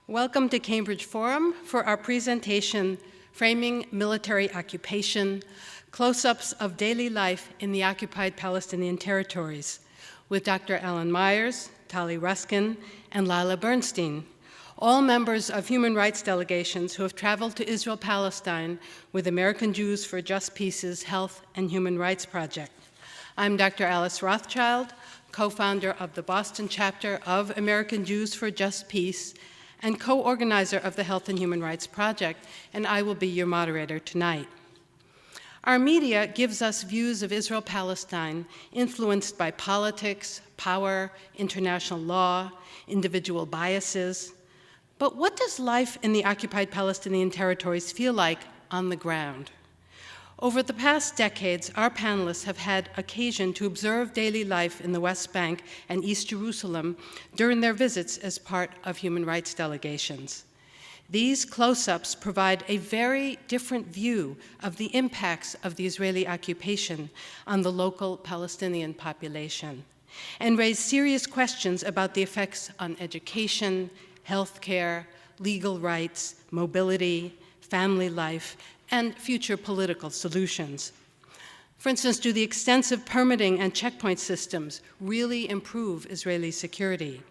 Welcome to Cambridge Forum for our presentation, Framing Military Occupation, Close-ups of Daily Life in the Occupied Palestinian Territories, with Dr. Alan Meyers, Tali Ruskin, and Laila Bernstein, all members of human rights delegations who have traveled to Israel-Palestine with American Jews for Just Peace's Health and Human Rights Project. I'm Dr. Alice Rothchild, co-founder of the Boston chapter of American Jews for Just Peace and co-organizer of the Health and Human Rights Project, and I will be your moderator tonight. Our media gives us views of Israel-Palestine influenced by politics, power, international law, individual biases. But what does life in the occupied Palestinian territories feel like on the ground? Over the past decades, our panelists have had occasion to observe daily life in the West Bank and East Jerusalem during their visits as part of human rights delegations. These close-ups provide a very different view of the impacts of the Israeli occupation on the local Palestinian population and raise serious questions about the effects on education, healthcare, legal rights, mobility, family life, and future political solutions. For instance, do the extensive permitting and checkpoint systems really improve Israeli security?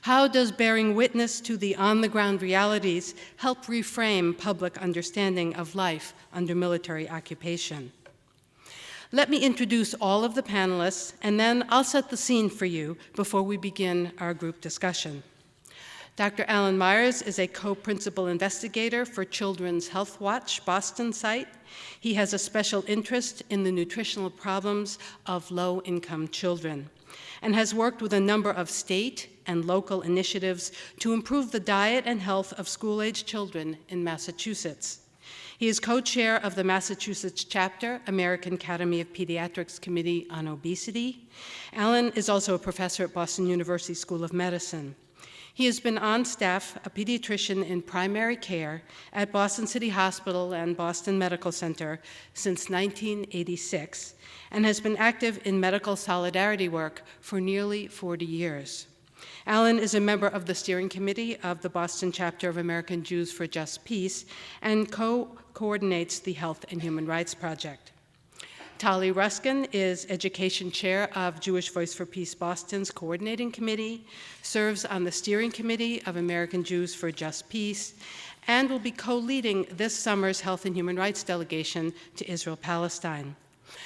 How does bearing witness to the on-the-ground realities help reframe public understanding of life under military occupation? Let me introduce all of the panelists, and then I'll set the scene for you before we begin our group discussion. Dr. Alan Meyers is a co-principal investigator for Children's Health Watch Boston site. He has a special interest in the nutritional problems of low-income children and has worked with a number of state and local initiatives to improve the diet and health of school-age children in Massachusetts. He is co-chair of the Massachusetts chapter, American Academy of Pediatrics Committee on Obesity. Alan is also a professor at Boston University School of Medicine. He has been on staff, a pediatrician in primary care at Boston City Hospital and Boston Medical Center since 1986, and has been active in medical solidarity work for nearly 40 years. Alan is a member of the steering committee of the Boston chapter of American Jews for Just Peace and co-coordinates the Health and Human Rights Project. Tali Ruskin is education chair of Jewish Voice for Peace Boston's coordinating committee, serves on the steering committee of American Jews for Just Peace, and will be co-leading this summer's Health and Human Rights delegation to Israel-Palestine.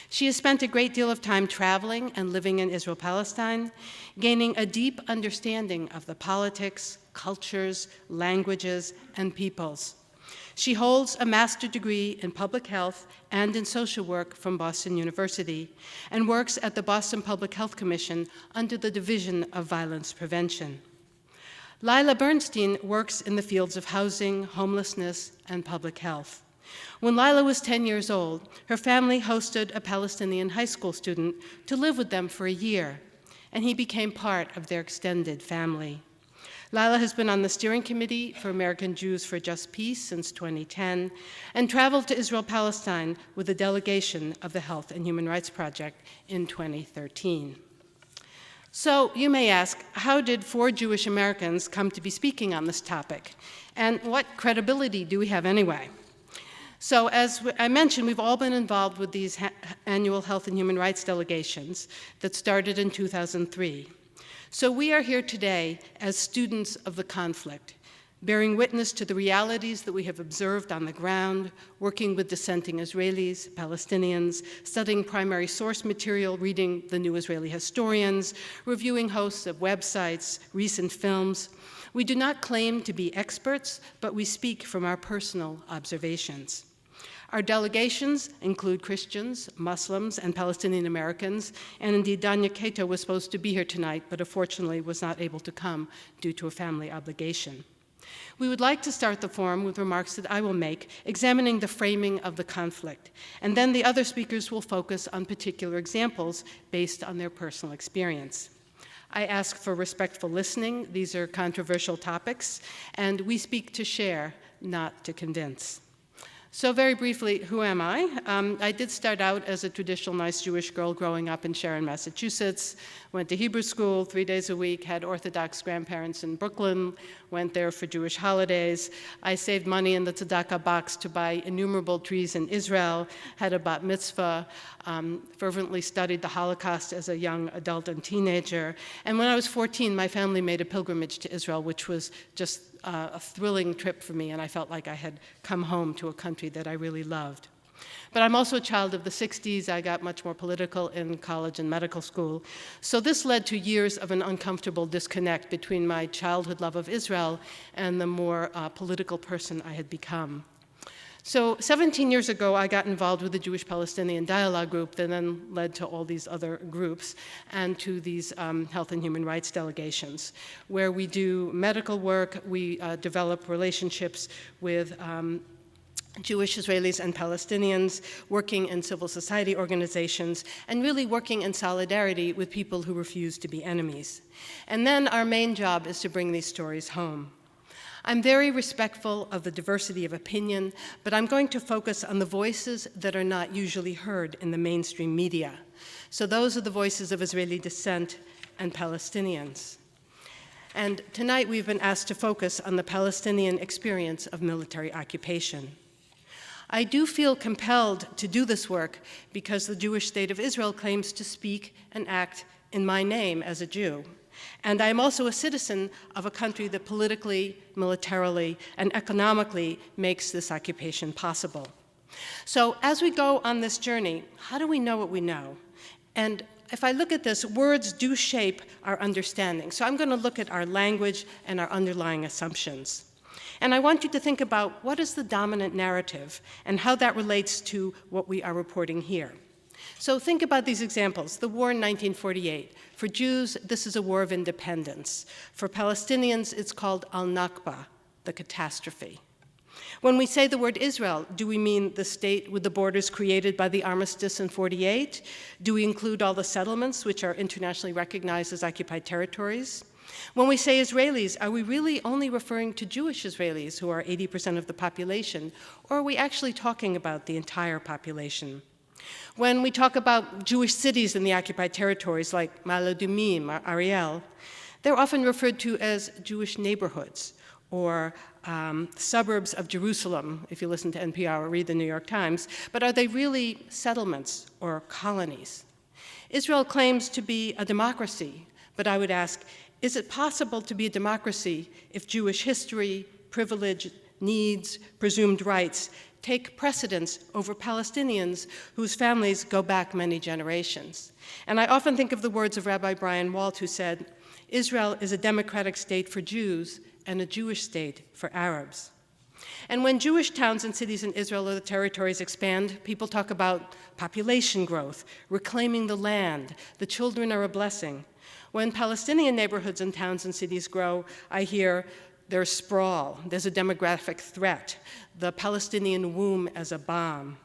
She has spent a great deal of time traveling and living in Israel-Palestine, gaining a deep understanding of the politics, cultures, languages, and peoples. She holds a master's degree in public health and in social work from Boston University and works at the Boston Public Health Commission under the Division of Violence Prevention. Laila Bernstein works in the fields of housing, homelessness, and public health. When Laila was 10 years old, her family hosted a Palestinian high school student to live with them for a year, and he became part of their extended family. Laila has been on the steering committee for American Jews for Just Peace since 2010 and traveled to Israel-Palestine with a delegation of the Health and Human Rights Project in 2013. So you may ask, how did 4 Jewish Americans come to be speaking on this topic? And what credibility do we have anyway? So as I mentioned, we've all been involved with these annual Health and Human Rights delegations that started in 2003. So we are here today as students of the conflict, bearing witness to the realities that we have observed on the ground, working with dissenting Israelis, Palestinians, studying primary source material, reading the new Israeli historians, reviewing hosts of websites, recent films. We do not claim to be experts, but we speak from our personal observations. Our delegations include Christians, Muslims, and Palestinian Americans, and indeed Danya Keto was supposed to be here tonight, but unfortunately was not able to come due to a family obligation. We would like to start the forum with remarks that I will make, examining the framing of the conflict, and then the other speakers will focus on particular examples based on their personal experience. I ask for respectful listening. These are controversial topics, and we speak to share, not to convince. So very briefly, who am I? I did start out as a traditional nice Jewish girl growing up in Sharon, Massachusetts, went to Hebrew school 3 days a week, had Orthodox grandparents in Brooklyn, went there for Jewish holidays. I saved money in the tzedakah box to buy innumerable trees in Israel, had a bat mitzvah, fervently studied the Holocaust as a young adult and teenager. And when I was 14, my family made a pilgrimage to Israel, which was just a thrilling trip for me, and I felt like I had come home to a country that I really loved. But I'm also a child of the 60s. I got much more political in college and medical school. So this led to years of an uncomfortable disconnect between my childhood love of Israel and the more political person I had become. So 17 years ago, I got involved with the Jewish-Palestinian Dialogue Group that then led to all these other groups and to these health and human rights delegations, where we do medical work, we develop relationships with Jewish Israelis and Palestinians, working in civil society organizations, and really working in solidarity with people who refuse to be enemies. And then our main job is to bring these stories home. I'm very respectful of the diversity of opinion, but I'm going to focus on the voices that are not usually heard in the mainstream media. So those are the voices of Israeli dissent and Palestinians. And tonight we've been asked to focus on the Palestinian experience of military occupation. I do feel compelled to do this work because the Jewish state of Israel claims to speak and act in my name as a Jew. And I am also a citizen of a country that politically, militarily, and economically makes this occupation possible. So as we go on this journey, how do we know what we know? And if I look at this, words do shape our understanding. So I'm going to look at our language and our underlying assumptions. And I want you to think about what is the dominant narrative and how that relates to what we are reporting here. So think about these examples. The war in 1948. For Jews, this is a war of independence. For Palestinians, it's called al-Nakba, the catastrophe. When we say the word Israel, do we mean the state with the borders created by the armistice in 48? Do we include all the settlements, which are internationally recognized as occupied territories? When we say Israelis, are we really only referring to Jewish Israelis, who are 80% of the population, or are we actually talking about the entire population? When we talk about Jewish cities in the occupied territories, like Ma'ale Adumim or Ariel, they're often referred to as Jewish neighborhoods or suburbs of Jerusalem, if you listen to NPR or read the New York Times, but are they really settlements or colonies? Israel claims to be a democracy, but I would ask, is it possible to be a democracy if Jewish history, privilege, needs, presumed rights take precedence over Palestinians whose families go back many generations? And I often think of the words of Rabbi Brian Walt, who said, Israel is a democratic state for Jews and a Jewish state for Arabs. And when Jewish towns and cities in Israel or the territories expand, people talk about population growth, reclaiming the land, the children are a blessing. When Palestinian neighborhoods and towns and cities grow, I hear there's sprawl, there's a demographic threat, the Palestinian womb as a bomb.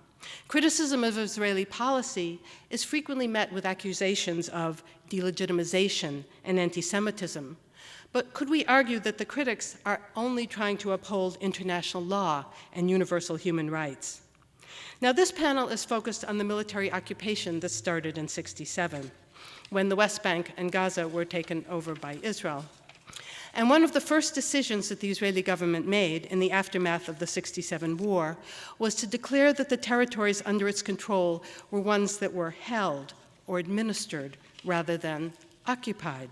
Criticism of Israeli policy is frequently met with accusations of delegitimization and anti-Semitism. But could we argue that the critics are only trying to uphold international law and universal human rights? Now, this panel is focused on the military occupation that started in '67, when the West Bank and Gaza were taken over by Israel. And one of the first decisions that the Israeli government made in the aftermath of the '67 war was to declare that the territories under its control were ones that were held or administered rather than occupied.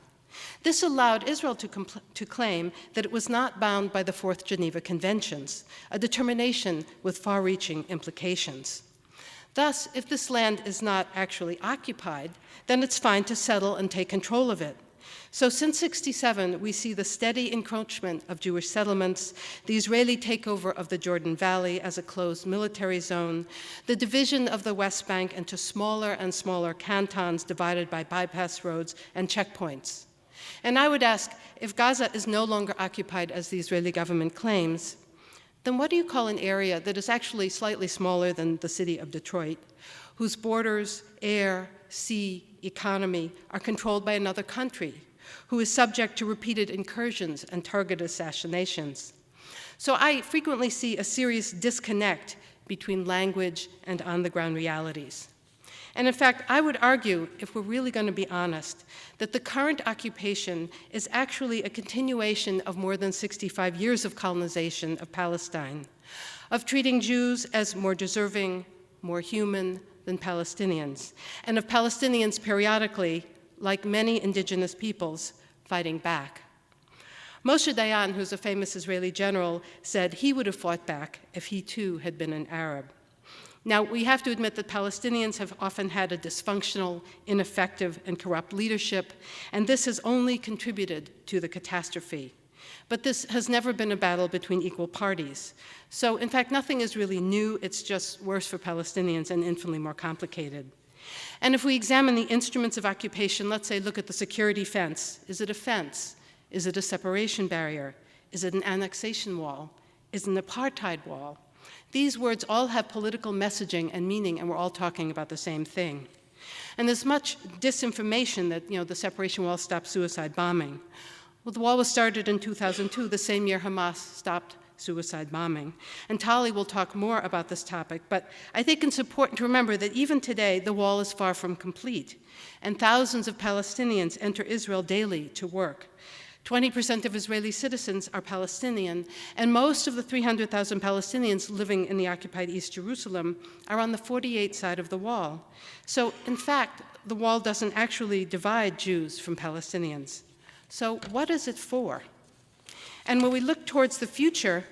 This allowed Israel to claim that it was not bound by the Fourth Geneva Conventions, a determination with far-reaching implications. Thus, if this land is not actually occupied, then it's fine to settle and take control of it. So since '67, we see the steady encroachment of Jewish settlements, the Israeli takeover of the Jordan Valley as a closed military zone, the division of the West Bank into smaller and smaller cantons divided by bypass roads and checkpoints. And I would ask, if Gaza is no longer occupied as the Israeli government claims, then what do you call an area that is actually slightly smaller than the city of Detroit, whose borders, air, sea, economy are controlled by another country, who is subject to repeated incursions and targeted assassinations? So I frequently see a serious disconnect between language and on-the-ground realities. And in fact, I would argue, if we're really going to be honest, that the current occupation is actually a continuation of more than 65 years of colonization of Palestine, of treating Jews as more deserving, more human than Palestinians, and of Palestinians periodically, like many indigenous peoples, fighting back. Moshe Dayan, who's a famous Israeli general, said he would have fought back if he too had been an Arab. Now, we have to admit that Palestinians have often had a dysfunctional, ineffective, and corrupt leadership, and this has only contributed to the catastrophe. But this has never been a battle between equal parties. So, in fact, nothing is really new. It's just worse for Palestinians and infinitely more complicated. And if we examine the instruments of occupation, let's say look at the security fence. Is it a fence? Is it a separation barrier? Is it an annexation wall? Is it an apartheid wall? These words all have political messaging and meaning, and we're all talking about the same thing. And there's much disinformation that, the separation wall stopped suicide bombing. Well, the wall was started in 2002, the same year Hamas stopped suicide bombing. And Tali will talk more about this topic, but I think it's important to remember that even today, the wall is far from complete, and thousands of Palestinians enter Israel daily to work. 20% of Israeli citizens are Palestinian, and most of the 300,000 Palestinians living in the occupied East Jerusalem are on the 48 side of the wall. So, in fact, the wall doesn't actually divide Jews from Palestinians. So, what is it for? And when we look towards the future,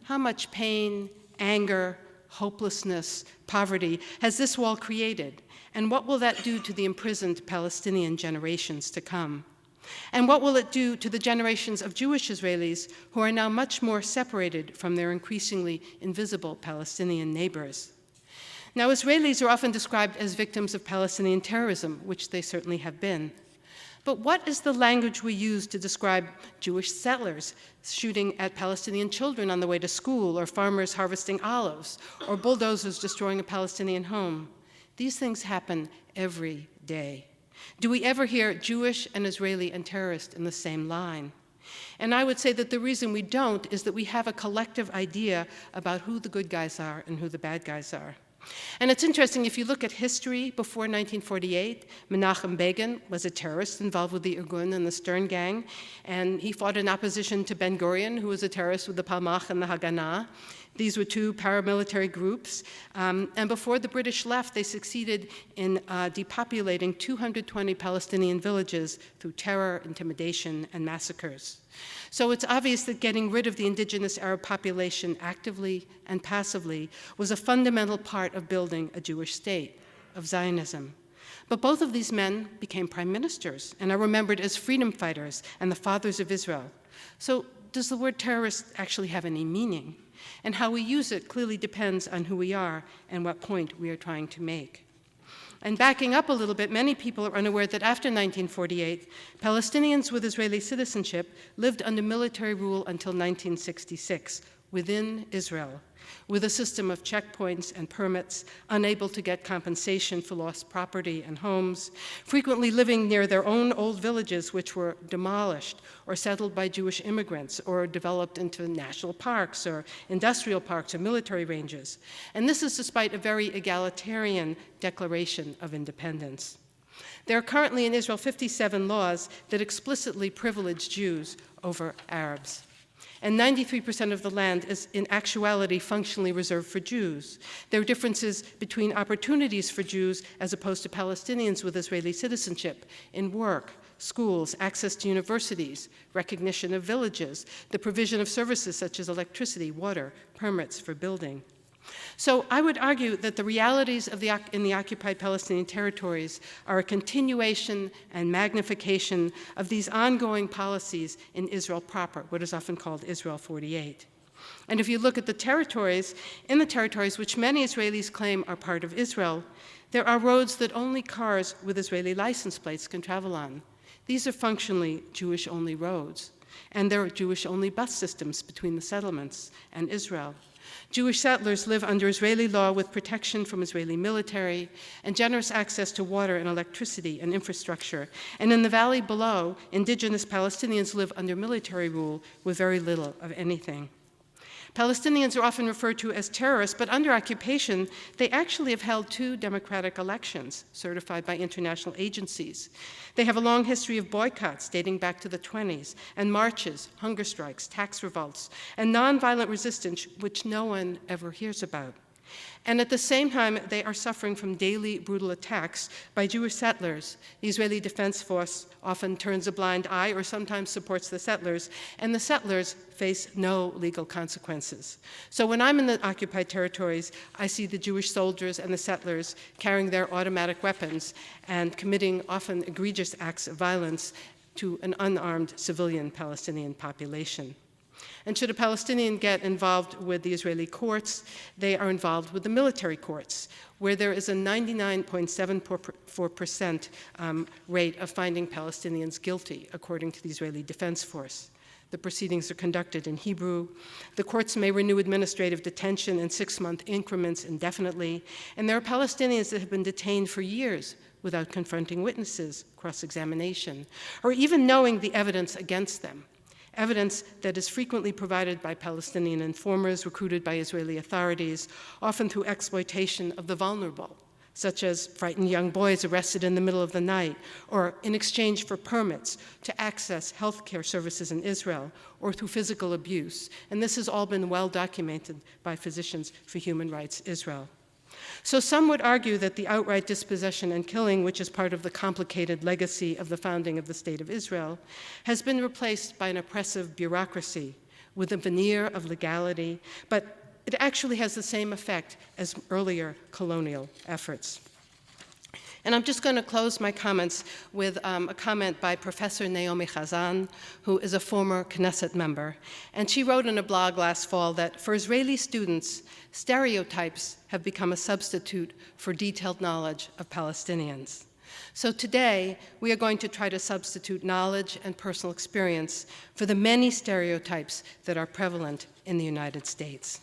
how much pain, anger, hopelessness, poverty has this wall created? And what will that do to the imprisoned Palestinian generations to come? And what will it do to the generations of Jewish Israelis who are now much more separated from their increasingly invisible Palestinian neighbors? Now, Israelis are often described as victims of Palestinian terrorism, which they certainly have been. But what is the language we use to describe Jewish settlers shooting at Palestinian children on the way to school, or farmers harvesting olives, or bulldozers destroying a Palestinian home? These things happen every day. Do we ever hear Jewish and Israeli and terrorist in the same line? And I would say that the reason we don't is that we have a collective idea about who the good guys are and who the bad guys are. And it's interesting, if you look at history before 1948, Menachem Begin was a terrorist involved with the Irgun and the Stern Gang, and he fought in opposition to Ben Gurion, who was a terrorist with the Palmach and the Haganah. These were two paramilitary groups, and before the British left, they succeeded in depopulating 220 Palestinian villages through terror, intimidation, and massacres. So it's obvious that getting rid of the indigenous Arab population actively and passively was a fundamental part of building a Jewish state, of Zionism. But both of these men became prime ministers and are remembered as freedom fighters and the fathers of Israel. So does the word terrorist actually have any meaning? And how we use it clearly depends on who we are and what point we are trying to make. And backing up a little bit, many people are unaware that after 1948, Palestinians with Israeli citizenship lived under military rule until 1966 within Israel, with a system of checkpoints and permits, unable to get compensation for lost property and homes, frequently living near their own old villages which were demolished or settled by Jewish immigrants or developed into national parks or industrial parks or military ranges. And this is despite a very egalitarian declaration of independence. There are currently in Israel 57 laws that explicitly privilege Jews over Arabs. And 93% of the land is in actuality functionally reserved for Jews. There are differences between opportunities for Jews as opposed to Palestinians with Israeli citizenship in work, schools, access to universities, recognition of villages, the provision of services such as electricity, water, permits for building. So I would argue that the realities in the occupied Palestinian territories are a continuation and magnification of these ongoing policies in Israel proper, what is often called Israel 48. And if you look at the territories, in the territories which many Israelis claim are part of Israel, there are roads that only cars with Israeli license plates can travel on. These are functionally Jewish-only roads, and there are Jewish-only bus systems between the settlements and Israel. Jewish settlers live under Israeli law with protection from Israeli military and generous access to water and electricity and infrastructure. And in the valley below, indigenous Palestinians live under military rule with very little of anything. Palestinians are often referred to as terrorists, but under occupation, they actually have held 2 democratic elections certified by international agencies. They have a long history of boycotts dating back to the 20s, and marches, hunger strikes, tax revolts, and nonviolent resistance, which no one ever hears about. And at the same time, they are suffering from daily brutal attacks by Jewish settlers. The Israeli Defense Force often turns a blind eye or sometimes supports the settlers, and the settlers face no legal consequences. So when I'm in the occupied territories, I see the Jewish soldiers and the settlers carrying their automatic weapons and committing often egregious acts of violence to an unarmed civilian Palestinian population. And should a Palestinian get involved with the Israeli courts, they are involved with the military courts, where there is a 99.74% rate of finding Palestinians guilty, according to the Israeli Defense Force. The proceedings are conducted in Hebrew. The courts may renew administrative detention in 6-month increments indefinitely, and there are Palestinians that have been detained for years without confronting witnesses, cross-examination, or even knowing the evidence against them. Evidence that is frequently provided by Palestinian informers recruited by Israeli authorities, often through exploitation of the vulnerable, such as frightened young boys arrested in the middle of the night, or in exchange for permits to access healthcare services in Israel, or through physical abuse. And this has all been well documented by Physicians for Human Rights Israel. So some would argue that the outright dispossession and killing, which is part of the complicated legacy of the founding of the State of Israel, has been replaced by an oppressive bureaucracy with a veneer of legality, but it actually has the same effect as earlier colonial efforts. And I'm just going to close my comments with a comment by Professor Naomi Chazan, who is a former Knesset member. And she wrote in a blog last fall that for Israeli students, stereotypes have become a substitute for detailed knowledge of Palestinians. So today, we are going to try to substitute knowledge and personal experience for the many stereotypes that are prevalent in the United States.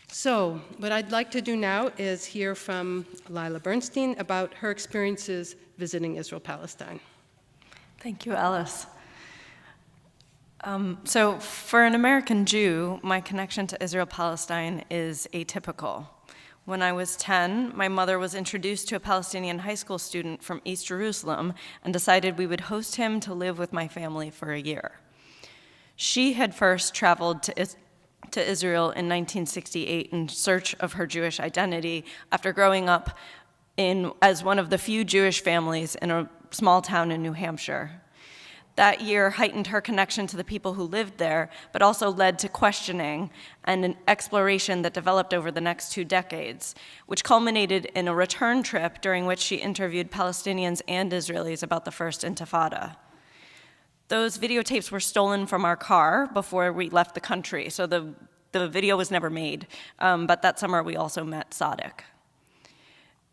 So what I'd like to do now is hear from Laila Bernstein about her experiences visiting Israel-Palestine. Thank you, Alice. So for an American Jew, my connection to Israel-Palestine is atypical. When I was 10, my mother was introduced to a Palestinian high school student from East Jerusalem and decided we would host him to live with my family for a year. She had first traveled to Israel in 1968 in search of her Jewish identity after growing up as one of the few Jewish families in a small town in New Hampshire. That year heightened her connection to the people who lived there, but also led to questioning and an exploration that developed over the next 2 decades, which culminated in a return trip during which she interviewed Palestinians and Israelis about the First Intifada. Those videotapes were stolen from our car before we left the country, so the video was never made, but that summer we also met Sadiq.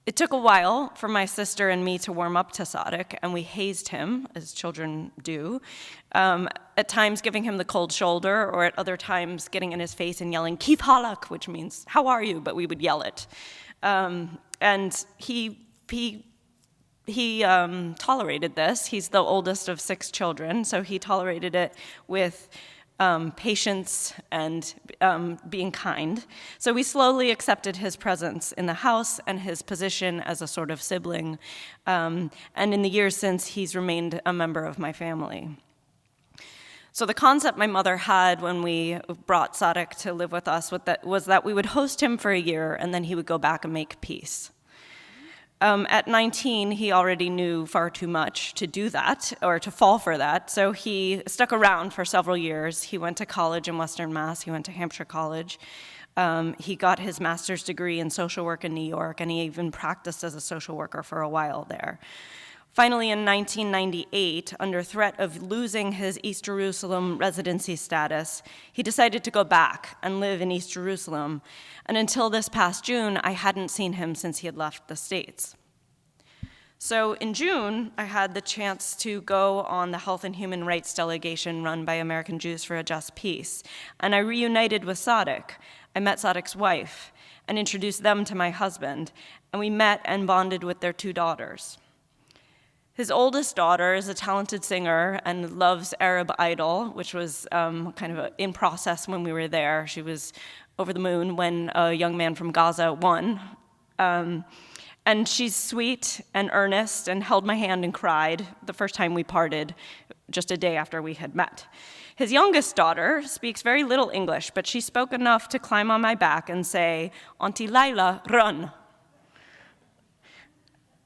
It took a while for my sister and me to warm up to Sadiq, and we hazed him, as children do, at times giving him the cold shoulder, or at other times getting in his face and yelling, "Kif halak," which means, "How are you?" but we would yell it. And he tolerated this. He's the oldest of 6 children, so he tolerated it with patience and being kind. So we slowly accepted his presence in the house and his position as a sort of sibling. And in the years since, he's remained a member of my family. So the concept my mother had when we brought Sadiq to live with us was that we would host him for a year and then he would go back and make peace. At 19, he already knew far too much to do that, or to fall for that, so he stuck around for several years. He went to college in Western Mass, he went to Hampshire College. He got his master's degree in social work in New York, and he even practiced as a social worker for a while there. Finally, in 1998, under threat of losing his East Jerusalem residency status, he decided to go back and live in East Jerusalem. And until this past June, I hadn't seen him since he had left the States. So in June, I had the chance to go on the Health and Human Rights delegation run by American Jews for a Just Peace. And I reunited with Sadiq. I met Sadiq's wife and introduced them to my husband. And we met and bonded with their 2 daughters. His oldest daughter is a talented singer and loves Arab Idol, which was kind of in process when we were there. She was over the moon when a young man from Gaza won. And she's sweet and earnest and held my hand and cried the first time we parted, just a day after we had met. His youngest daughter speaks very little English, but she spoke enough to climb on my back and say, "Auntie Laila, run."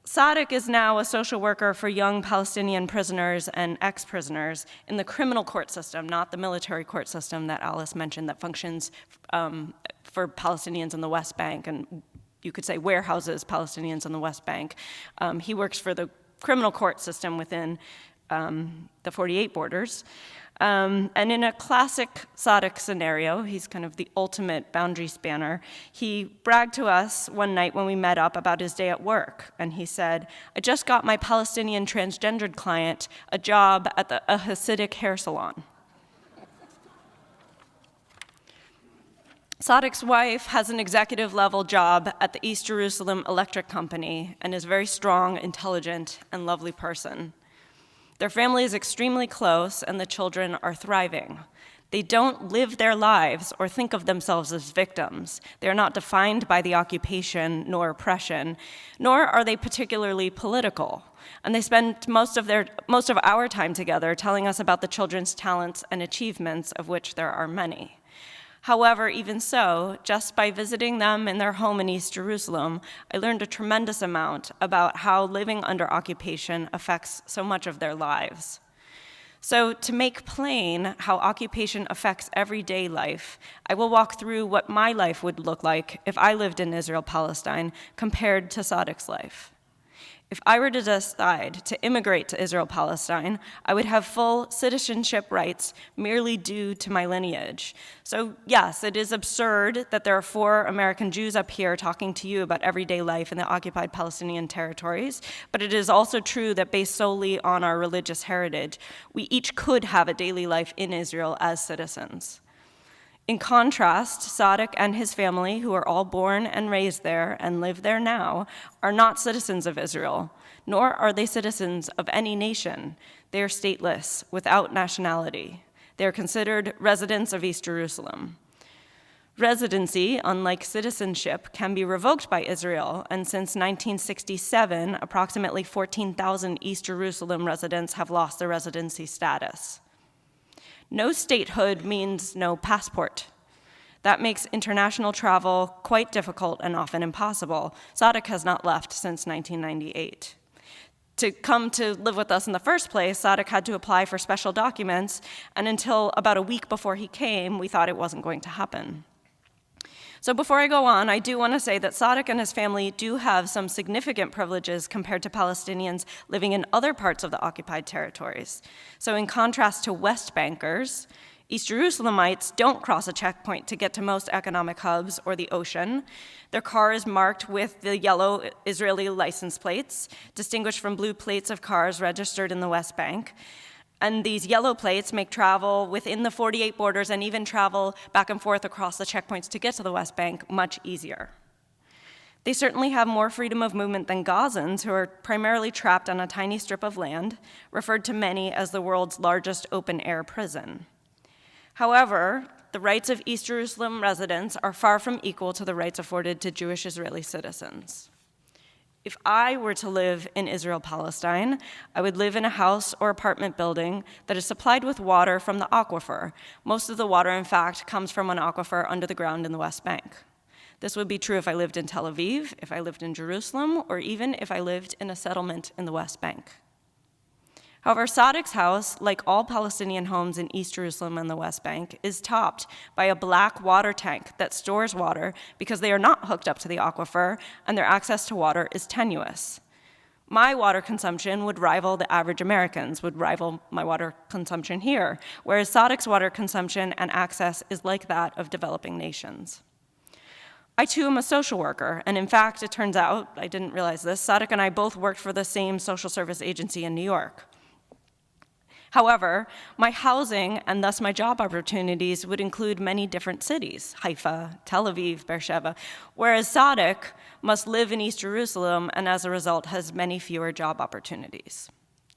Sadiq is now a social worker for young Palestinian prisoners and ex-prisoners in the criminal court system, not the military court system that Alice mentioned that functions for Palestinians in the West Bank, and you could say warehouses Palestinians in the West Bank. He works for the criminal court system within the 48 borders. And in a classic Sadiq scenario, he's kind of the ultimate boundary spanner, he bragged to us one night when we met up about his day at work. And he said, "I just got my Palestinian transgendered client a job at a Hasidic hair salon." Sadiq's wife has an executive level job at the East Jerusalem Electric Company and is a very strong, intelligent, and lovely person. Their family is extremely close, and the children are thriving. They don't live their lives or think of themselves as victims. They are not defined by the occupation nor oppression, nor are they particularly political. And they spend most of our time together telling us about the children's talents and achievements, of which there are many. However, even so, just by visiting them in their home in East Jerusalem, I learned a tremendous amount about how living under occupation affects so much of their lives. So to make plain how occupation affects everyday life, I will walk through what my life would look like if I lived in Israel-Palestine compared to Sadiq's life. If I were to decide to immigrate to Israel-Palestine, I would have full citizenship rights merely due to my lineage. So yes, it is absurd that there are 4 American Jews up here talking to you about everyday life in the occupied Palestinian territories, but it is also true that based solely on our religious heritage, we each could have a daily life in Israel as citizens. In contrast, Sadiq and his family, who are all born and raised there and live there now, are not citizens of Israel, nor are they citizens of any nation. They are stateless, without nationality. They are considered residents of East Jerusalem. Residency, unlike citizenship, can be revoked by Israel, and since 1967, approximately 14,000 East Jerusalem residents have lost their residency status. No statehood means no passport. That makes international travel quite difficult and often impossible. Sadiq has not left since 1998. To come to live with us in the first place, Sadiq had to apply for special documents, and until about a week before he came, we thought it wasn't going to happen. So before I go on, I do want to say that Sadiq and his family do have some significant privileges compared to Palestinians living in other parts of the occupied territories. So in contrast to West Bankers, East Jerusalemites don't cross a checkpoint to get to most economic hubs or the ocean. Their car is marked with the yellow Israeli license plates, distinguished from blue plates of cars registered in the West Bank. And these yellow plates make travel within the 48 borders and even travel back and forth across the checkpoints to get to the West Bank much easier. They certainly have more freedom of movement than Gazans, who are primarily trapped on a tiny strip of land, referred to many as the world's largest open-air prison. However, the rights of East Jerusalem residents are far from equal to the rights afforded to Jewish Israeli citizens. If I were to live in Israel-Palestine, I would live in a house or apartment building that is supplied with water from the aquifer. Most of the water, in fact, comes from an aquifer under the ground in the West Bank. This would be true if I lived in Tel Aviv, if I lived in Jerusalem, or even if I lived in a settlement in the West Bank. However, Sadiq's house, like all Palestinian homes in East Jerusalem and the West Bank, is topped by a black water tank that stores water because they are not hooked up to the aquifer and their access to water is tenuous. My water consumption would rival the average American's, would rival my water consumption here, whereas Sadiq's water consumption and access is like that of developing nations. I too am a social worker, and in fact, it turns out, I didn't realize this, Sadiq and I both worked for the same social service agency in New York. However, my housing and thus my job opportunities would include many different cities, Haifa, Tel Aviv, Beersheba, whereas Sadiq must live in East Jerusalem and as a result has many fewer job opportunities.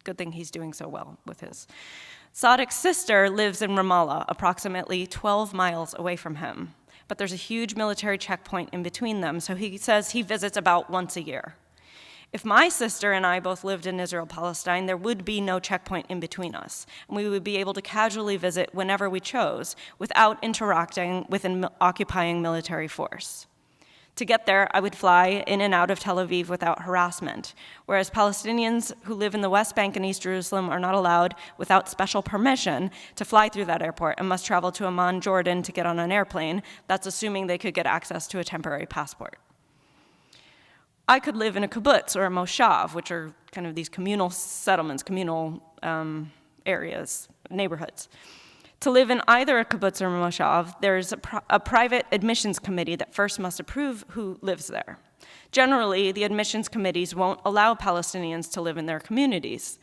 Good thing he's doing so well with his. Saadik's sister lives in Ramallah, approximately 12 miles away from him. But there's a huge military checkpoint in between them, so he says he visits about once a year. If my sister and I both lived in Israel-Palestine, there would be no checkpoint in between us, and we would be able to casually visit whenever we chose without interacting with an occupying military force. To get there, I would fly in and out of Tel Aviv without harassment, whereas Palestinians who live in the West Bank and East Jerusalem are not allowed, without special permission, to fly through that airport and must travel to Amman, Jordan to get on an airplane. That's assuming they could get access to a temporary passport. I could live in a kibbutz or a moshav, which are kind of these communal settlements, communal areas, neighborhoods. To live in either a kibbutz or a moshav, there's a private admissions committee that first must approve who lives there. Generally, the admissions committees won't allow Palestinians to live in their communities.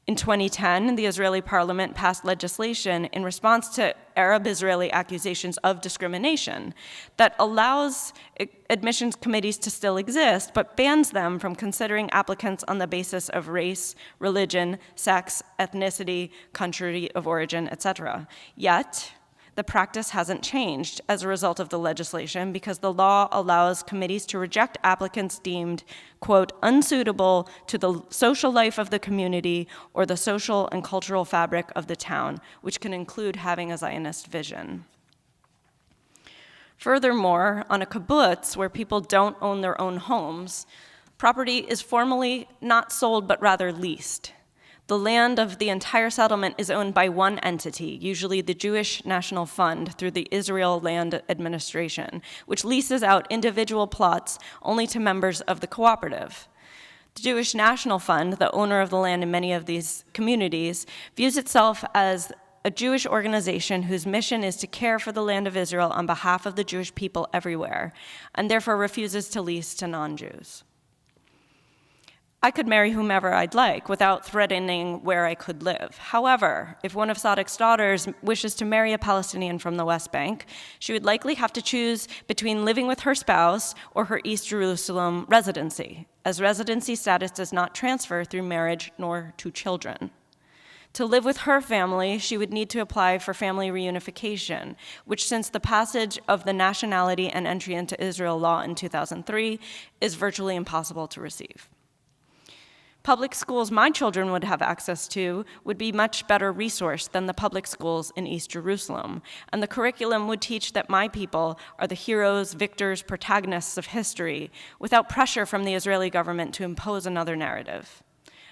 In 2010, the Israeli parliament passed legislation in response to Arab-Israeli accusations of discrimination that allows admissions committees to still exist, but bans them from considering applicants on the basis of race, religion, sex, ethnicity, country of origin, etc. Yet, the practice hasn't changed as a result of the legislation because the law allows committees to reject applicants deemed, quote, unsuitable to the social life of the community or the social and cultural fabric of the town, which can include having a Zionist vision. Furthermore, on a kibbutz, where people don't own their own homes, property is formally not sold but rather leased. The land of the entire settlement is owned by one entity, usually the Jewish National Fund through the Israel Land Administration, which leases out individual plots only to members of the cooperative. The Jewish National Fund, the owner of the land in many of these communities, views itself as a Jewish organization whose mission is to care for the land of Israel on behalf of the Jewish people everywhere, and therefore refuses to lease to non-Jews. I could marry whomever I'd like without threatening where I could live. However, if one of Saadik's daughters wishes to marry a Palestinian from the West Bank, she would likely have to choose between living with her spouse or her East Jerusalem residency, as residency status does not transfer through marriage nor to children. To live with her family, she would need to apply for family reunification, which since the passage of the Nationality and Entry into Israel law in 2003 is virtually impossible to receive. Public schools my children would have access to would be much better resourced than the public schools in East Jerusalem, and the curriculum would teach that my people are the heroes, victors, protagonists of history, without pressure from the Israeli government to impose another narrative.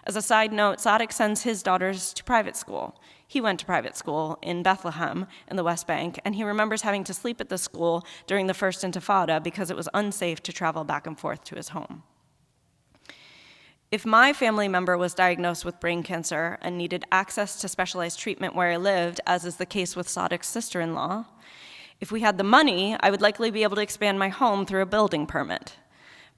As a side note, Saadik sends his daughters to private school. He went to private school in Bethlehem in the West Bank, and he remembers having to sleep at the school during the First Intifada because it was unsafe to travel back and forth to his home. If my family member was diagnosed with brain cancer and needed access to specialized treatment where I lived, as is the case with Saadik's sister-in-law, if we had the money, I would likely be able to expand my home through a building permit.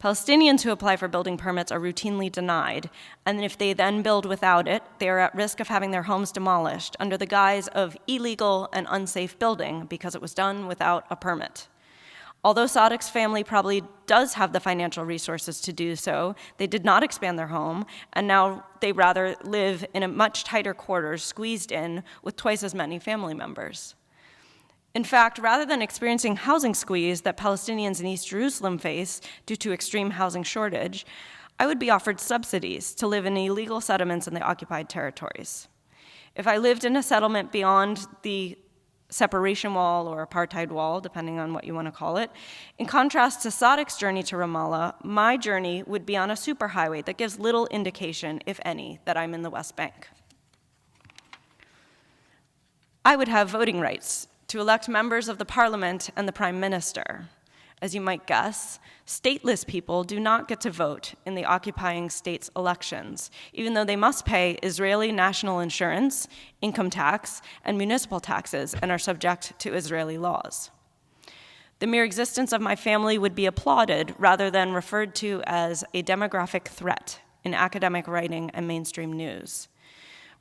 Palestinians who apply for building permits are routinely denied, and if they then build without it, they are at risk of having their homes demolished under the guise of illegal and unsafe building because it was done without a permit. Although Saadik's family probably does have the financial resources to do so, they did not expand their home, and now they rather live in a much tighter quarters, squeezed in with twice as many family members. In fact, rather than experiencing housing squeeze that Palestinians in East Jerusalem face due to extreme housing shortage, I would be offered subsidies to live in illegal settlements in the occupied territories. If I lived in a settlement beyond the separation wall or apartheid wall, depending on what you want to call it. In contrast to Saadik's journey to Ramallah, my journey would be on a superhighway that gives little indication, if any, that I'm in the West Bank. I would have voting rights to elect members of the parliament and the prime minister. As you might guess, stateless people do not get to vote in the occupying state's elections, even though they must pay Israeli national insurance, income tax, and municipal taxes and are subject to Israeli laws. The mere existence of my family would be applauded rather than referred to as a demographic threat in academic writing and mainstream news.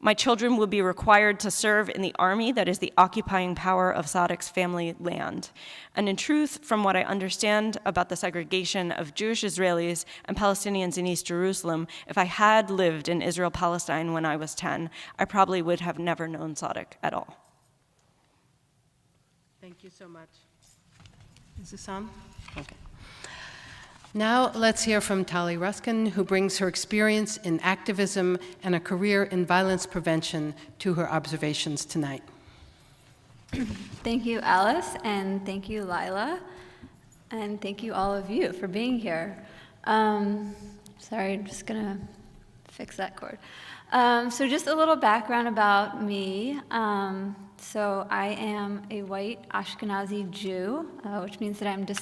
My children will be required to serve in the army that is the occupying power of Sadek's family land. And in truth, from what I understand about the segregation of Jewish Israelis and Palestinians in East Jerusalem, if I had lived in Israel-Palestine when I was 10, I probably would have never known Sadek at all. Thank you so much. Is this on? Okay. Now let's hear from Tali Ruskin, who brings her experience in activism and a career in violence prevention to her observations tonight. Thank you, Alice, and thank you, Laila, and thank you all of you for being here. Sorry, I'm just gonna fix that cord. So just a little background about me. So I am a white Ashkenazi Jew, which means that I'm the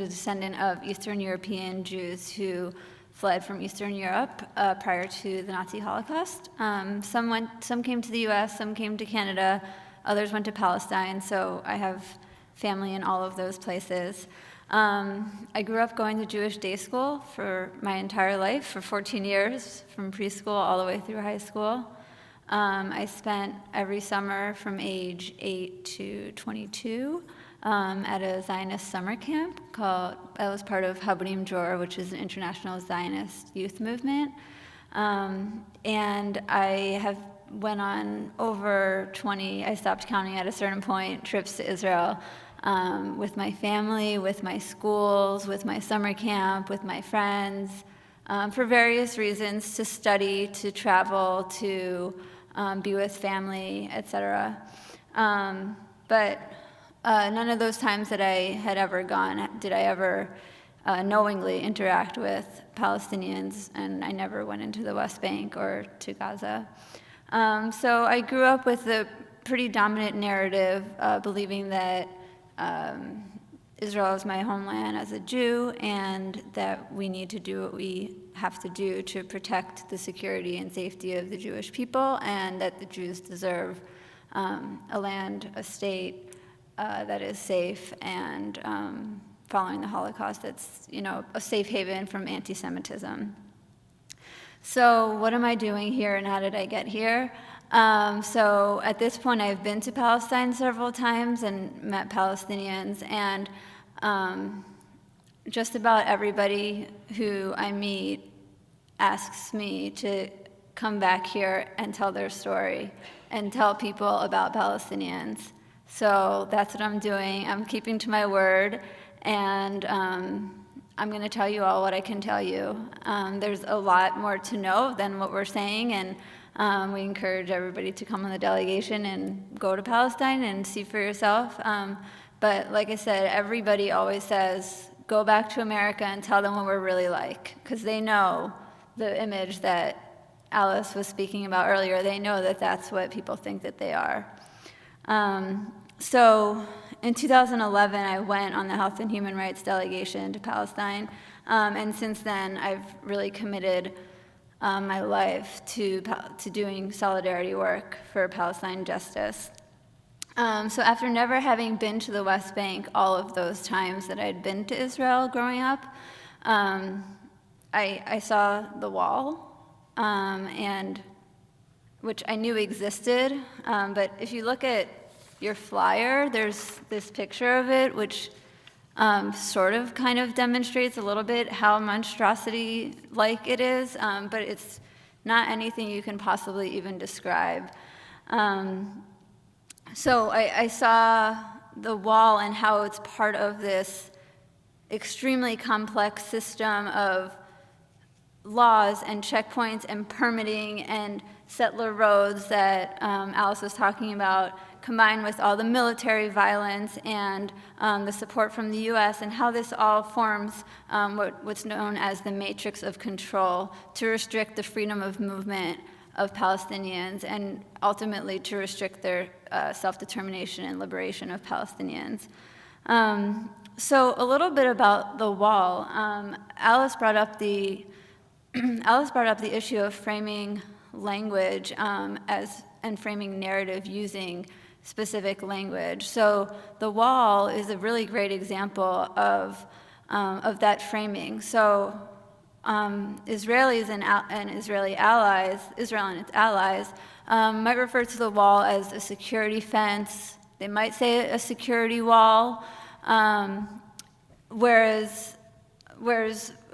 descendant of Eastern European Jews who fled from Eastern Europe prior to the Nazi Holocaust. Some came to the US, some came to Canada, others went to Palestine, so I have family in all of those places. I grew up going to Jewish day school for my entire life, for 14 years, from preschool all the way through high school. I spent every summer from age 8 to 22 at a Zionist summer camp I was part of Habrim Jor, which is an international Zionist youth movement. And I have went on over 20, I stopped counting at a certain point, trips to Israel with my family, with my schools, with my summer camp, with my friends, for various reasons, to study, to travel, to be with family, etc. But none of those times that I had ever gone did I ever knowingly interact with Palestinians, and I never went into the West Bank or to Gaza. So I grew up with a pretty dominant narrative, believing that Israel is my homeland as a Jew, and that we need to do what we have to do to protect the security and safety of the Jewish people, and that the Jews deserve a land, a state that is safe and following the Holocaust, that's, you know, a safe haven from anti-Semitism. So what am I doing here, and how did I get here? So at this point, I've been to Palestine several times and met Palestinians, and just about everybody who I meet asks me to come back here and tell their story and tell people about Palestinians. So that's what I'm doing. I'm keeping to my word, and I'm going to tell you all what I can tell you. There's a lot more to know than what we're saying, and we encourage everybody to come on the delegation and go to Palestine and see for yourself. But like I said, everybody always says, go back to America and tell them what we're really like, because they know the image that Alice was speaking about earlier. They know that that's what people think that they are. So in 2011, I went on the Health and Human Rights delegation to Palestine, and since then, I've really committed my life to doing solidarity work for Palestine justice. So after never having been to the West Bank all of those times that I'd been to Israel growing up, I saw the wall, and which I knew existed, but if you look at your flyer, there's this picture of it, which sort of kind of demonstrates a little bit how monstrosity-like it is, but it's not anything you can possibly even describe. So I saw the wall and how it's part of this extremely complex system of laws and checkpoints and permitting and settler roads that Alice was talking about, combined with all the military violence and the support from the US, and how this all forms what's known as the matrix of control to restrict the freedom of movement of Palestinians and ultimately to restrict their self-determination and liberation of Palestinians. So a little bit about the wall. Alice brought up the issue of framing language and framing narrative using specific language. So the wall is a really great example of that framing. So Israelis and Israeli allies, Israel and its allies, might refer to the wall as a security fence. They might say a security wall, whereas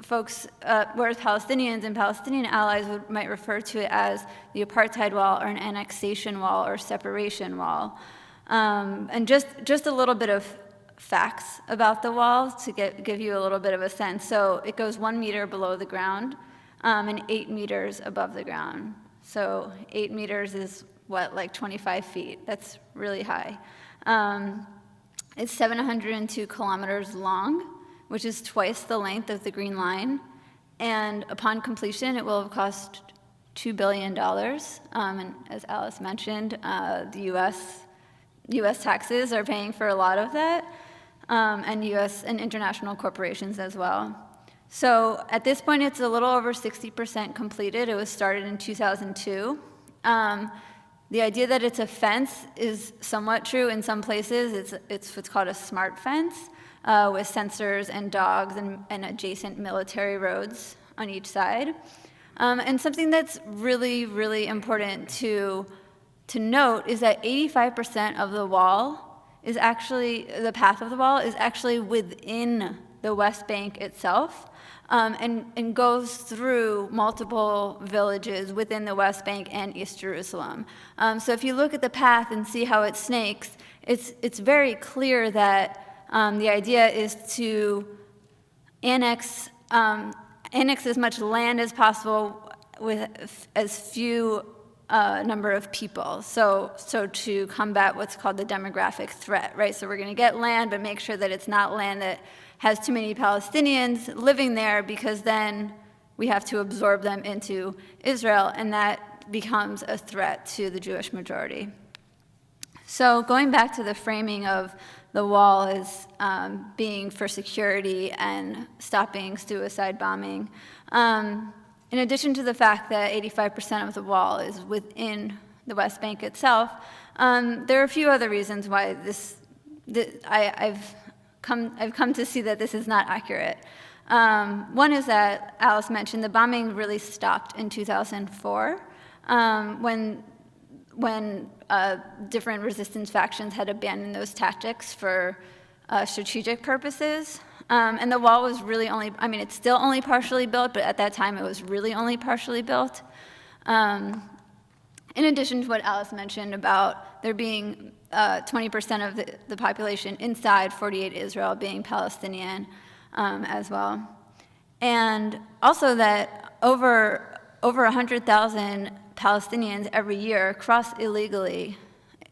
Palestinians and Palestinian allies might refer to it as the apartheid wall or an annexation wall or separation wall. And just a little bit of facts about the wall to give you a little bit of a sense. So it goes 1 meter below the ground and 8 meters above the ground. So 8 meters is what, like 25 feet? That's really high. It's 702 kilometers long, which is twice the length of the Green Line. And upon completion, it will have cost $2 billion. And as Alice mentioned, the U.S. taxes are paying for a lot of that, and U.S. and international corporations as well. So at this point, it's a little over 60% completed. It was started in 2002. The idea that it's a fence is somewhat true in some places. It's what's called a smart fence with sensors and dogs and adjacent military roads on each side. And something that's really, really important to note is that 85% of the wall is actually, the path of the wall is actually within the West Bank itself. And goes through multiple villages within the West Bank and East Jerusalem. So if you look at the path and see how it snakes, it's very clear that the idea is to annex as much land as possible with as few number of people. So to combat what's called the demographic threat, right? So we're going to get land, but make sure that it's not land that has too many Palestinians living there, because then we have to absorb them into Israel, and that becomes a threat to the Jewish majority. So going back to the framing of the wall as being for security and stopping suicide bombing, in addition to the fact that 85% of the wall is within the West Bank itself, there are a few other reasons why I've come to see that this is not accurate. One is that Alice mentioned the bombing really stopped in 2004 when different resistance factions had abandoned those tactics for strategic purposes. And the wall was really it's still only partially built, but at that time it was really only partially built. In addition to what Alice mentioned about there being 20% of the population inside 48 Israel being Palestinian as well. And also that over 100,000 Palestinians every year cross illegally